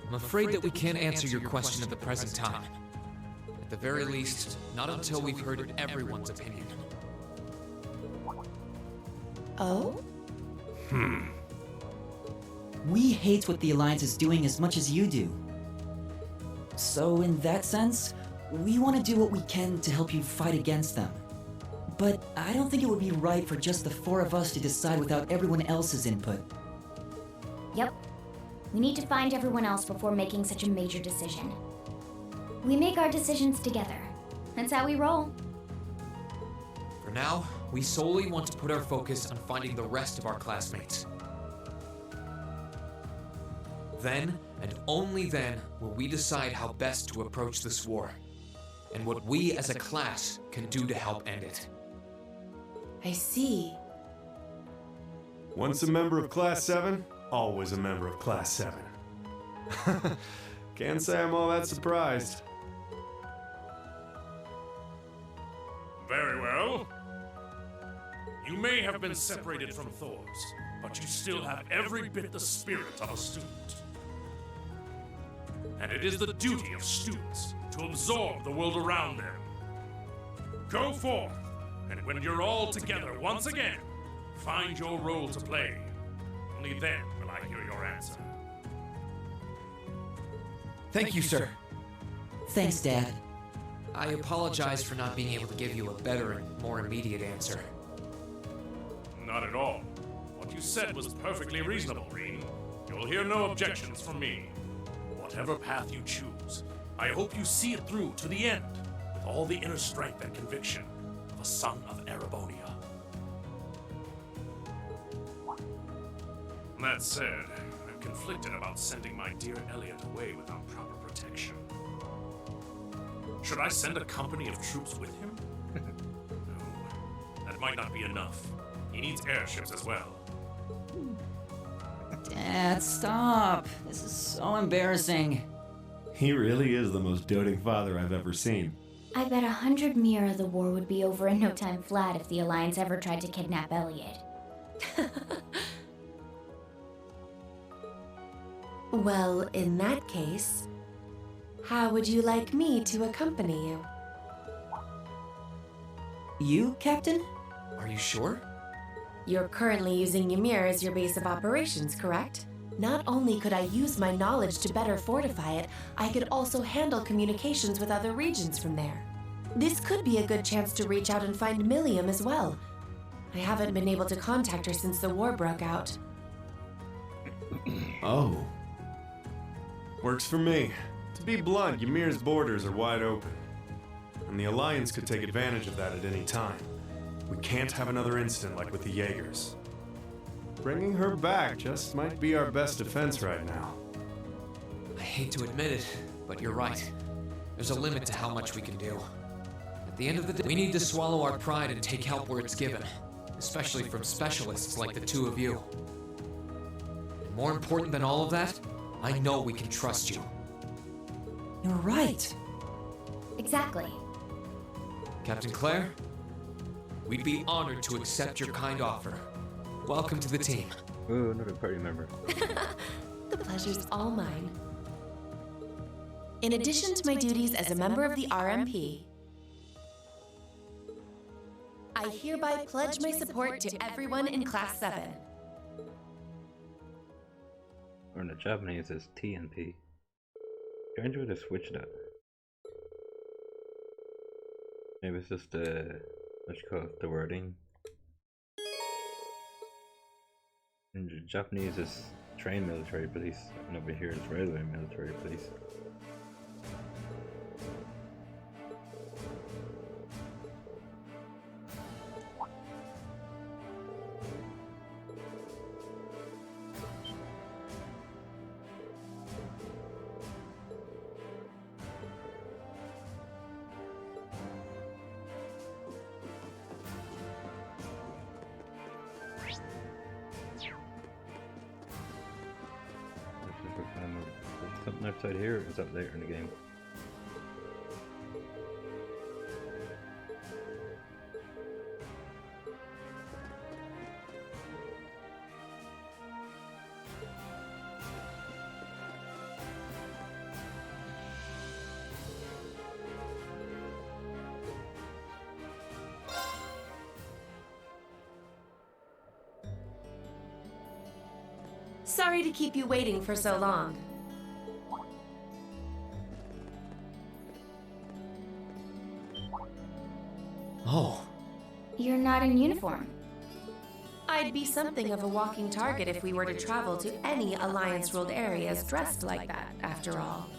I'm afraid that we can't answer your question at the present time. At the very least, not until we've heard everyone's opinion. Oh? We hate what the Alliance is doing as much as you do. So in that sense, we want to do what we can to help you fight against them. But I don't think it would be right for just the four of us to decide without everyone else's input. Yep. We need to find everyone else before making such a major decision. We make our decisions together. That's how we roll. For now, we solely want to put our focus on finding the rest of our classmates. Then, and only then, will we decide how best to approach this war, and what we as a class can do to help end it. I see. Once a member of Class 7, always a member of Class 7. Can't say I'm all that surprised. Very well. You may have been separated from Thors, but you still have every bit the spirit of a student. And it is the duty of students to absorb the world around them. Go forth, and when you're all together once again, find your role to play. Only then will I hear your answer. Thank you, sir. Thanks, Dad. I apologize for not being able to give you a better and more immediate answer. Not at all. What you said was perfectly reasonable, Green. You'll hear no objections from me. Whatever path you choose, I hope you see it through to the end, with all the inner strength and conviction of a son of Erebonia. That said, I'm conflicted about sending my dear Elliot away without proper protection. Should I send a company of troops with him? No, that might not be enough. He needs airships as well. Dad, stop. This is so embarrassing. He really is the most doting father I've ever seen. I bet 100 Mira the war would be over in no time flat if the Alliance ever tried to kidnap Elliot. Well, in that case, how would you like me to accompany you? You, Captain? Are you sure? You're currently using Ymir as your base of operations, correct? Not only could I use my knowledge to better fortify it, I could also handle communications with other regions from there. This could be a good chance to reach out and find Milliam as well. I haven't been able to contact her since the war broke out. Oh. Works for me. To be blunt, Ymir's borders are wide open. And the Alliance could take advantage of that at any time. We can't have another incident like with the Jaegers. Bringing her back just might be our best defense right now. I hate to admit it, but you're right. There's a limit to how much we can do. At the end of the day, we need to swallow our pride and take help where it's given, especially from specialists like the two of you. And more important than all of that, I know we can trust you. You're right. Exactly. Captain Claire, we'd be honored to accept your kind offer. Welcome to the team. Ooh, another party member. The pleasure's all mine. In addition to my duties as a member of the RMP, I hereby pledge my support to everyone in Class 7. Or in the Japanese, it's TNP. Strange way to switch that. Maybe it's just what you call it, the wording. In Japanese, it's train military police, and over here it's railway military police. Something outside here, or is that later in the game? Sorry to keep you waiting for so long. Oh. You're not in uniform. I'd be something of a walking target if we were to travel to any Alliance-ruled areas dressed like that, after all.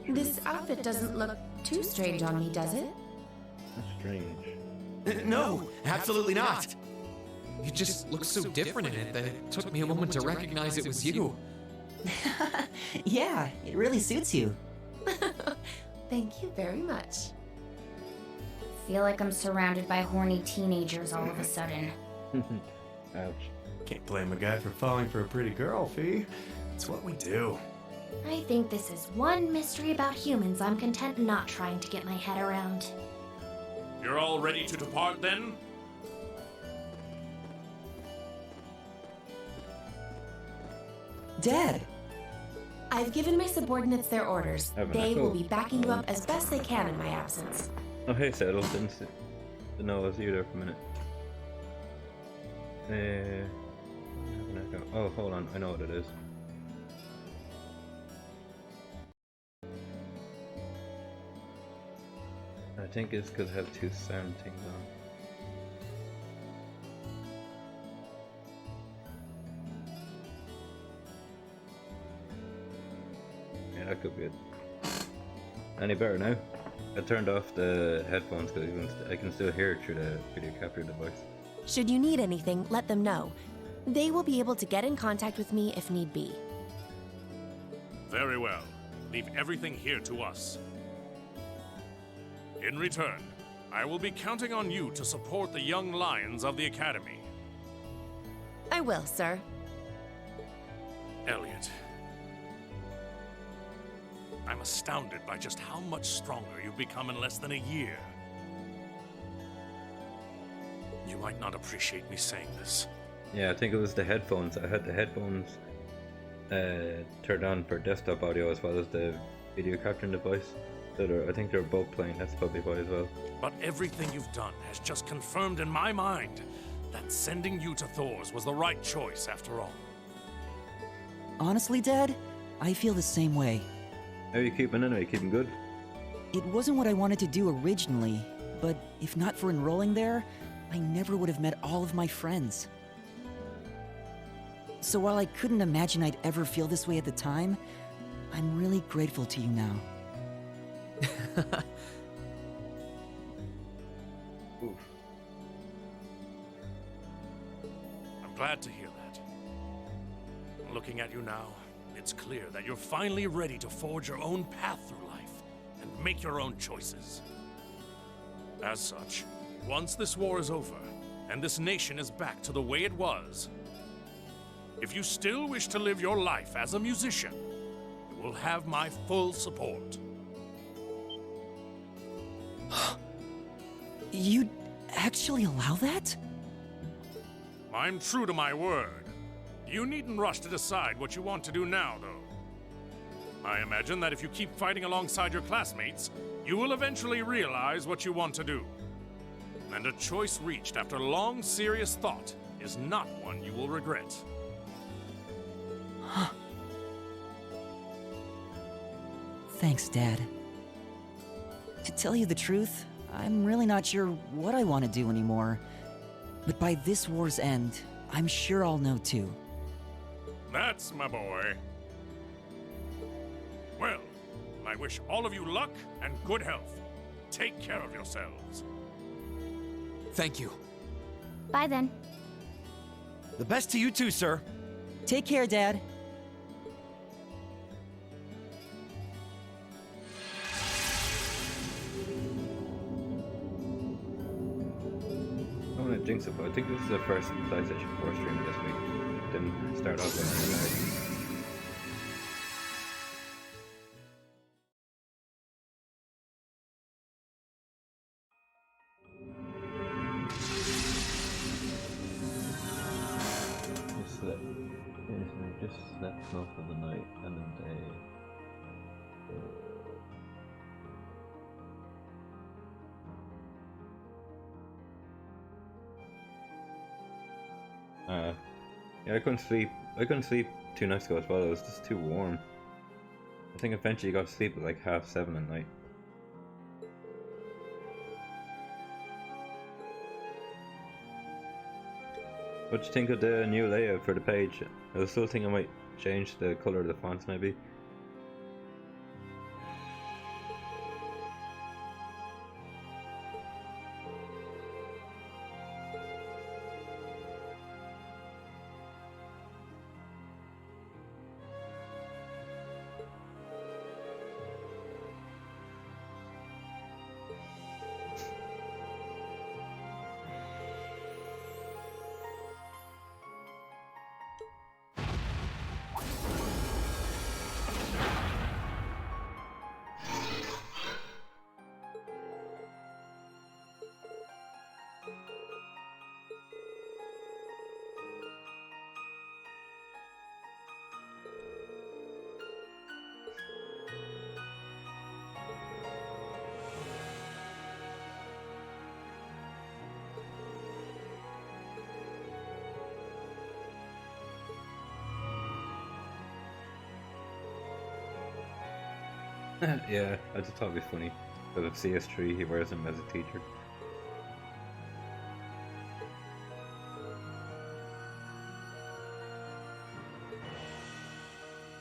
This outfit doesn't look too strange on me, does it? That's strange. No, absolutely not. You just look so different in it that it took me a moment to recognize it was you. Yeah, it really suits you. Thank you very much. Feel like I'm surrounded by horny teenagers all of a sudden. Ouch. Can't blame a guy for falling for a pretty girl, Fee. It's what we do. I think this is one mystery about humans I'm content not trying to get my head around. You're all ready to depart then? Dad! I've given my subordinates their orders. Have a They nice will go. be backing you up as best they can in my absence. Oh, hey, Settle. Didn't know I was you there for a minute. Have an echo. Oh, hold on. I know what it is. I think it's because I have two sound things on. Yeah, that could be it. Any better now? I turned off the headphones because I can still hear it through the video capture device. Should you need anything, let them know. They will be able to get in contact with me if need be. Very well. Leave everything here to us. In return, I will be counting on you to support the young lions of the Academy. I will, sir. Elliot. I'm astounded by just how much stronger you've become in less than a year. You might not appreciate me saying this. Yeah, I think it was the headphones. I had the headphones turned on for desktop audio as well as the video capturing device. So I think they're both playing. That's probably why as well. But everything you've done has just confirmed in my mind that sending you to Thor's was the right choice after all. Honestly, Dad, I feel the same way. How are you keeping anyway? Keeping good? It wasn't what I wanted to do originally, but if not for enrolling there, I never would have met all of my friends. So while I couldn't imagine I'd ever feel this way at the time, I'm really grateful to you now. Oof. I'm glad to hear that. Looking at you now, it's clear that you're finally ready to forge your own path through life and make your own choices. As such, once this war is over and this nation is back to the way it was, if you still wish to live your life as a musician, you will have my full support. You'd actually allow that? I'm true to my word. You needn't rush to decide what you want to do now, though. I imagine that if you keep fighting alongside your classmates, you will eventually realize what you want to do. And a choice reached after long, serious thought is not one you will regret. Thanks, Dad. To tell you the truth, I'm really not sure what I want to do anymore. But by this war's end, I'm sure I'll know too. That's my boy. Well, I wish all of you luck and good health. Take care of yourselves. Thank you. Bye then. The best to you too, sir. Take care, Dad. I want to jinx it, but I think this is the first PlayStation 4 stream this week. Didn't start off with just slept most of the night and then Yeah, I couldn't sleep. I couldn't sleep 2 nights ago as well. It was just too warm. I think eventually got to sleep at like 7:30 at night. What do you think of the new layout for the page? I still think I might change the color of the fonts maybe. Yeah, I just thought it'd be funny. Because of CS3, he wears them as a teacher.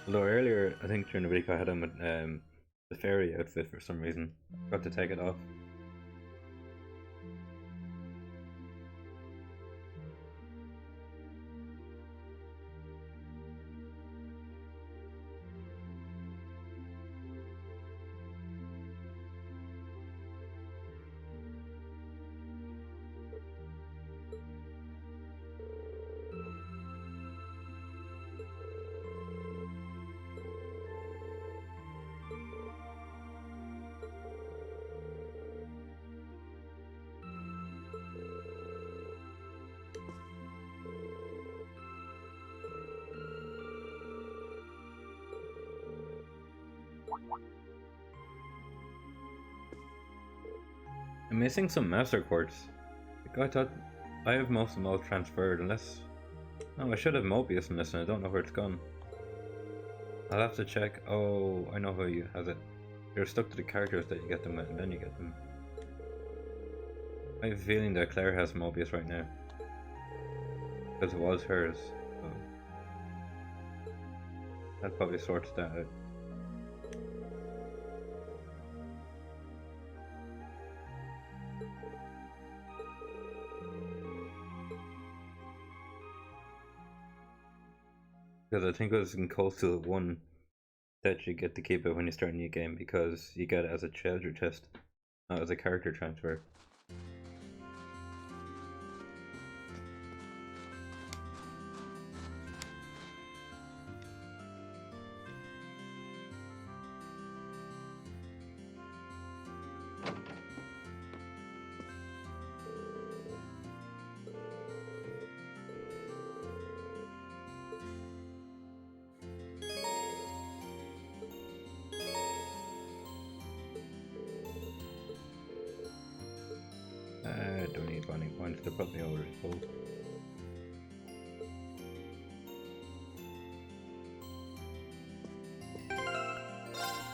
Although earlier, I think during the week I had him with the fairy outfit for some reason. Got to take it off. I'm missing some master quartz. Like, I thought I have most of them all transferred, unless... No, I should have Mobius missing. I don't know where it's gone. I'll have to check. Oh, I know who has it. You're stuck to the characters that you get them with, and then you get them. I have a feeling that Claire has Mobius right now. Because it was hers. So that probably sorts that out. Because I think it was in Coastal 1 that you get to keep it when you start a new game, because you get it as a treasure chest, not as a character transfer. I don't need bonding points, they're probably already full.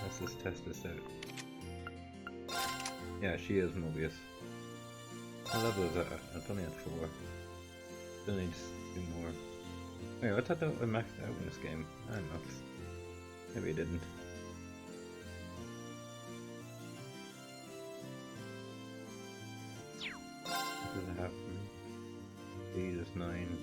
Let's just test this out. Yeah, she is Mobius. What level is that? It's only at 4. Still needs 2 more. Wait, I thought that I maxed out in this game. I don't know. Maybe it didn't. What does it have for me? D is 9.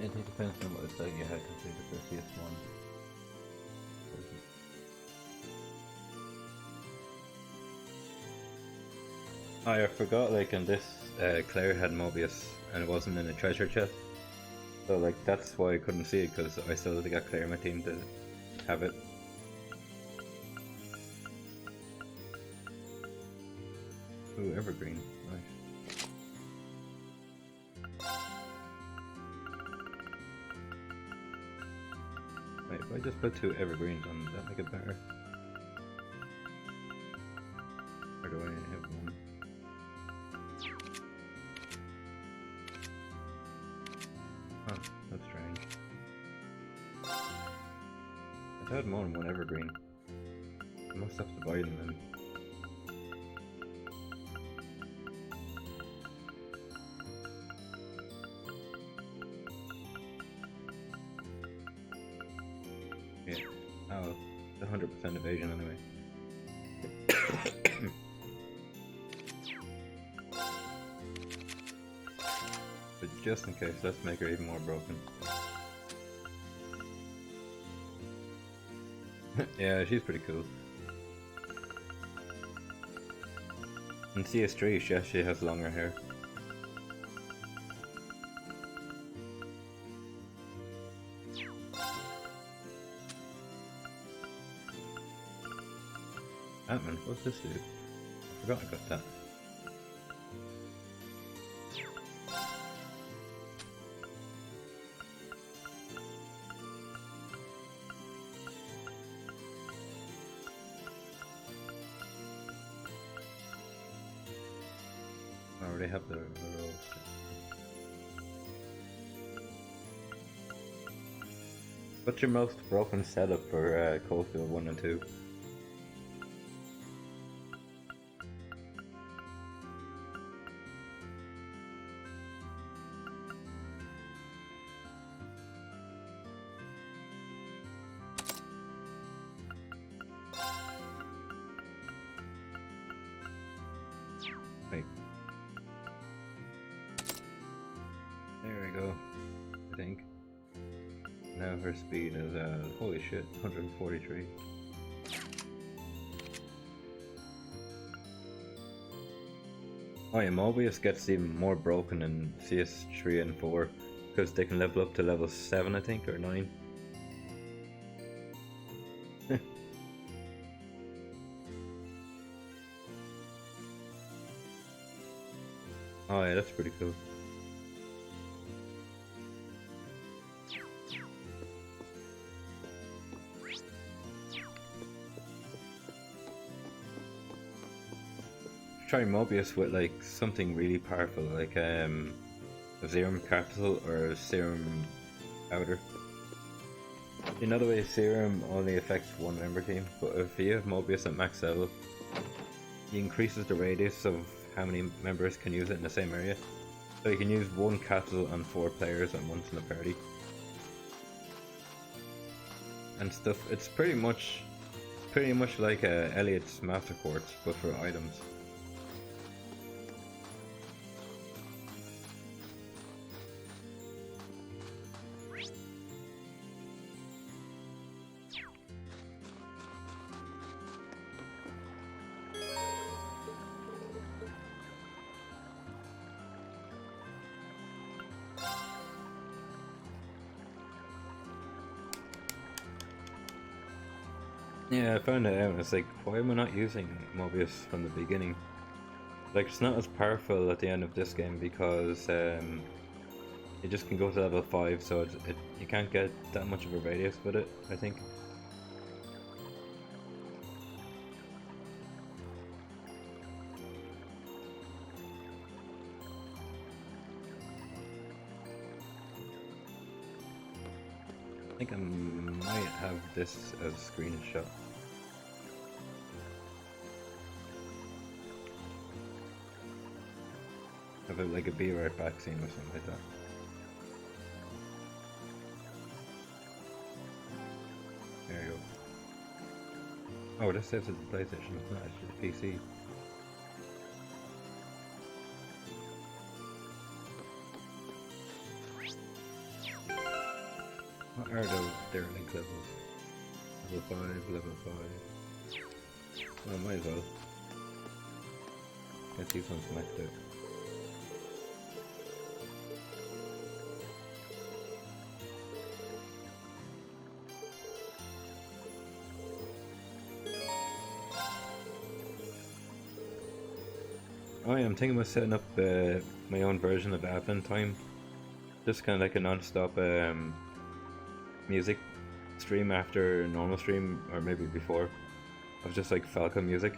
it depends on what site you had completed for CS1. Oh, I forgot, like, in this, Claire had Mobius, and it wasn't in a treasure chest. So, like, that's why I couldn't see it, because I still got Claire in my team to have it. Ooh, Evergreen. Nice. Wait, if I just put 2 Evergreens on, does that make it better? Or do I have 1? Oh, that's strange. I had more than 1 Evergreen. I must have divided them then. Yeah. Oh, it's 100% evasion anyway. But just in case, let's make her even more broken. Yeah, she's pretty cool. In CS3, she actually has longer hair. Ant-Man, what's this do? I forgot I got that. I already have the rolls. What's your most broken setup for Coalfield 1 and 2? Wait. There we go, I think. Now her speed is, holy shit, 143. Oh yeah, Mobius gets even more broken in CS3 and 4, because they can level up to level 7 I think, or 9. Oh yeah, that's pretty cool. Try Mobius with like something really powerful, like a serum capsule or a serum powder. In other ways, serum only affects one member team, but if you have Mobius at max level, he increases the radius of how many members can use it in the same area. So you can use 1 capsule on 4 players at once in the party. And stuff. It's pretty much like Elliot's Master Quartz, but for items. Yeah, I found it out. It's like, why am I not using Mobius from the beginning? Like, it's not as powerful at the end of this game because you just can go to level 5, so you can't get that much of a radius with it, I think. I think I might have this as a screenshot. Have it like a be right back scene or something like that. There you go. Oh, this says it's a PlayStation, it's not actually a PC. What are their link levels? Level 5, level 5. Well, might as well. Get these ones maxed out. Oh yeah, I'm thinking about setting up my own version of Advent Time. Just kind of like a non-stop music stream after normal stream, or maybe before, of just like Falcon music.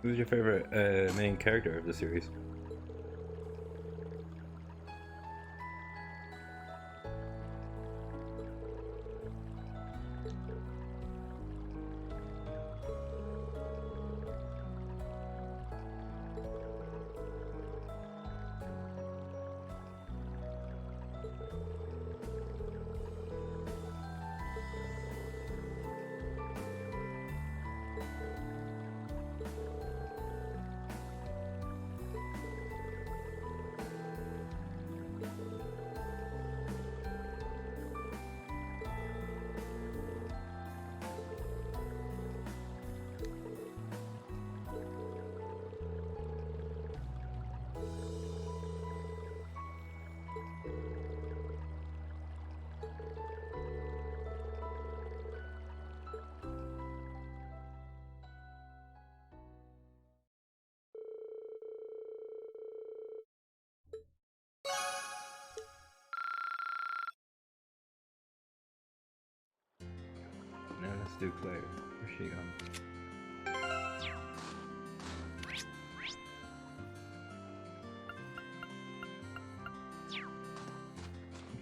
Who's your favorite main character of the series? Now let's do Claire. Where's she gone?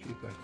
She's back.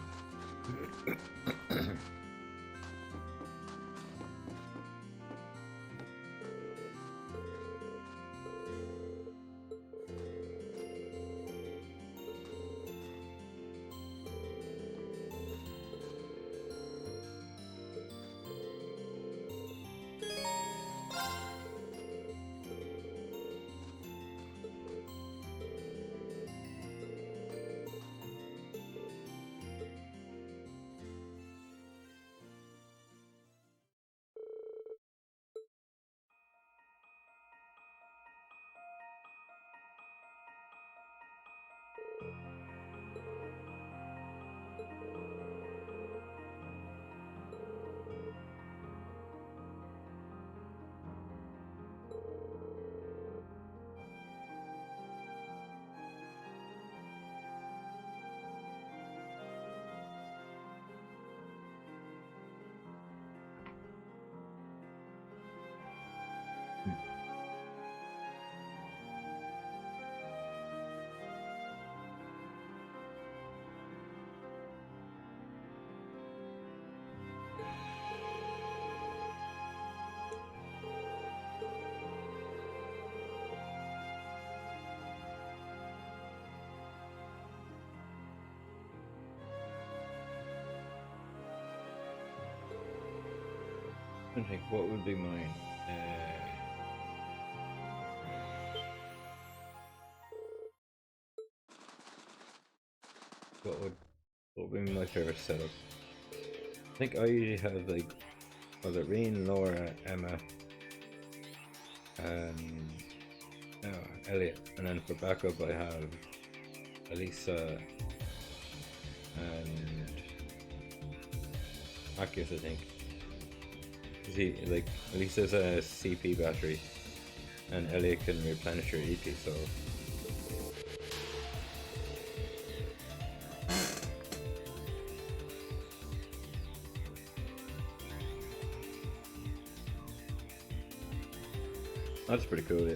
I think what would be mine. What would be my favorite setup? I think I usually have like, was it Reen, Laura, Emma, and Elliot, and then for backup I have Elisa and Marcus, I think. He, like, Elisa's a CP battery, and Elliot can replenish your EP, so. That's pretty cool, yeah.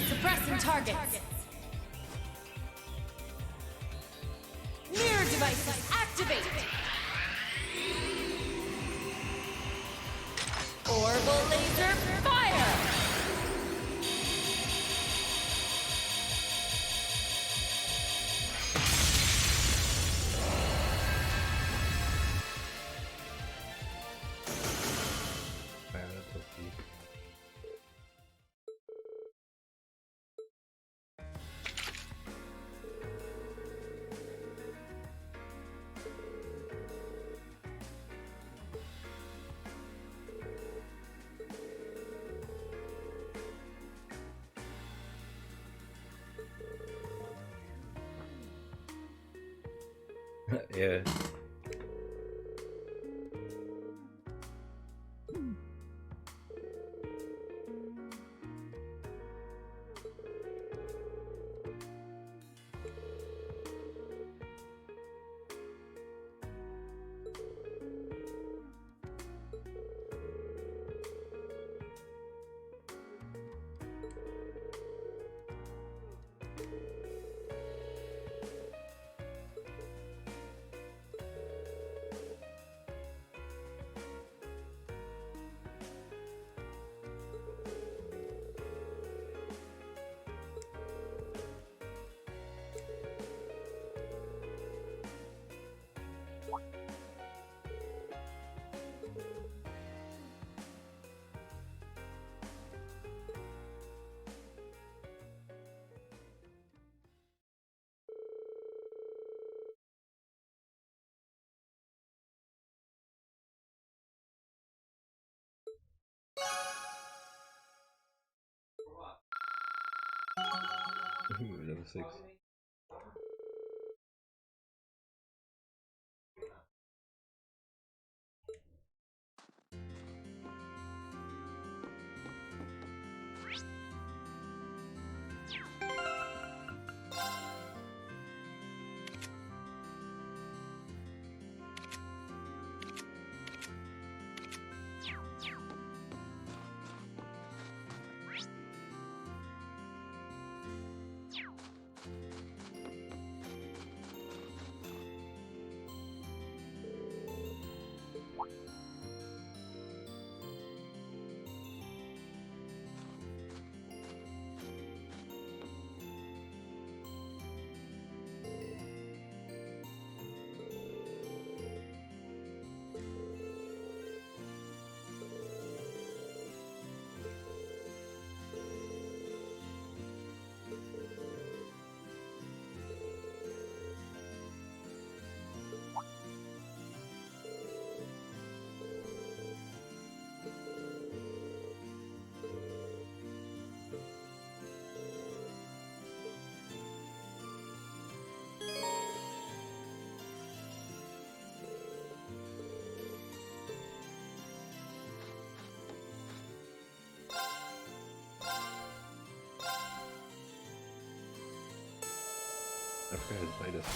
Suppressing targets. Mirror devices activated. Orbital laser fire! Man, that's okay. Yeah. Level 6. I forgot how to play this.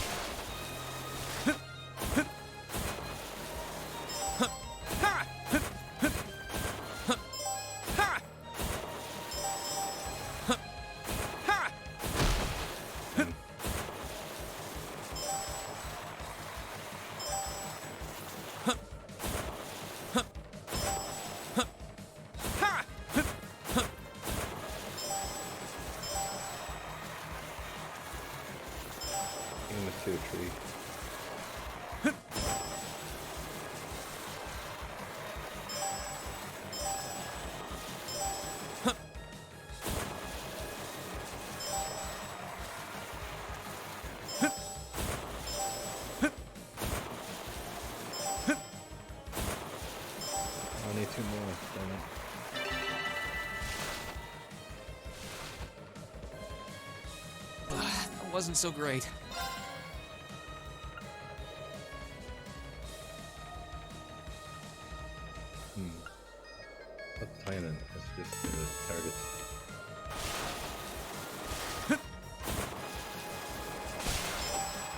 need 2 more. Damn it. That wasn't so great. What's timing? It's just the targets.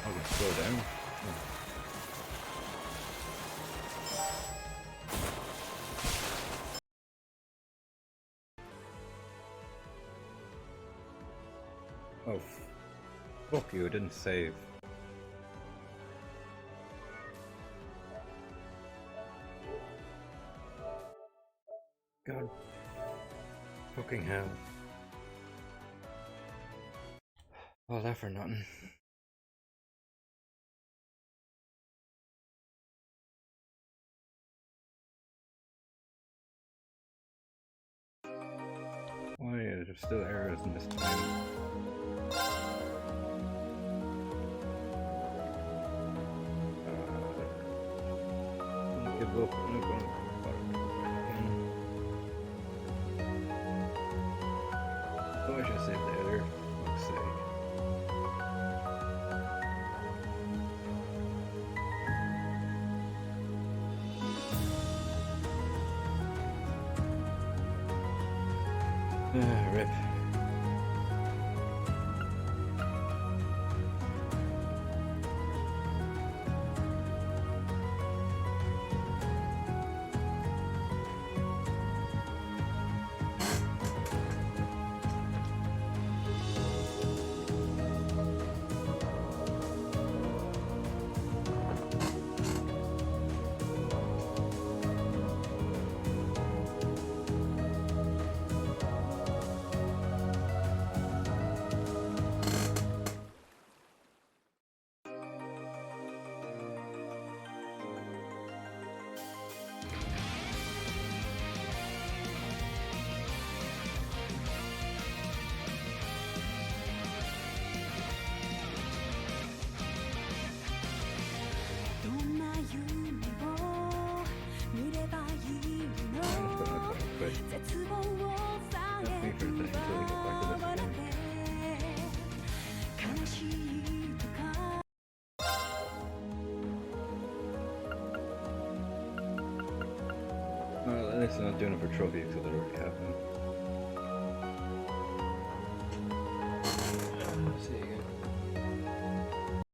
Okay, slow down. Oh, fuck you, I didn't save. God fucking hell. All that for nothing. Why are there still errors in this time? Don't give up. I'm not gonna oh, I should save the editor. For fuck's sake. Rip. Well, at least I'm not doing it for trophies because I already have them.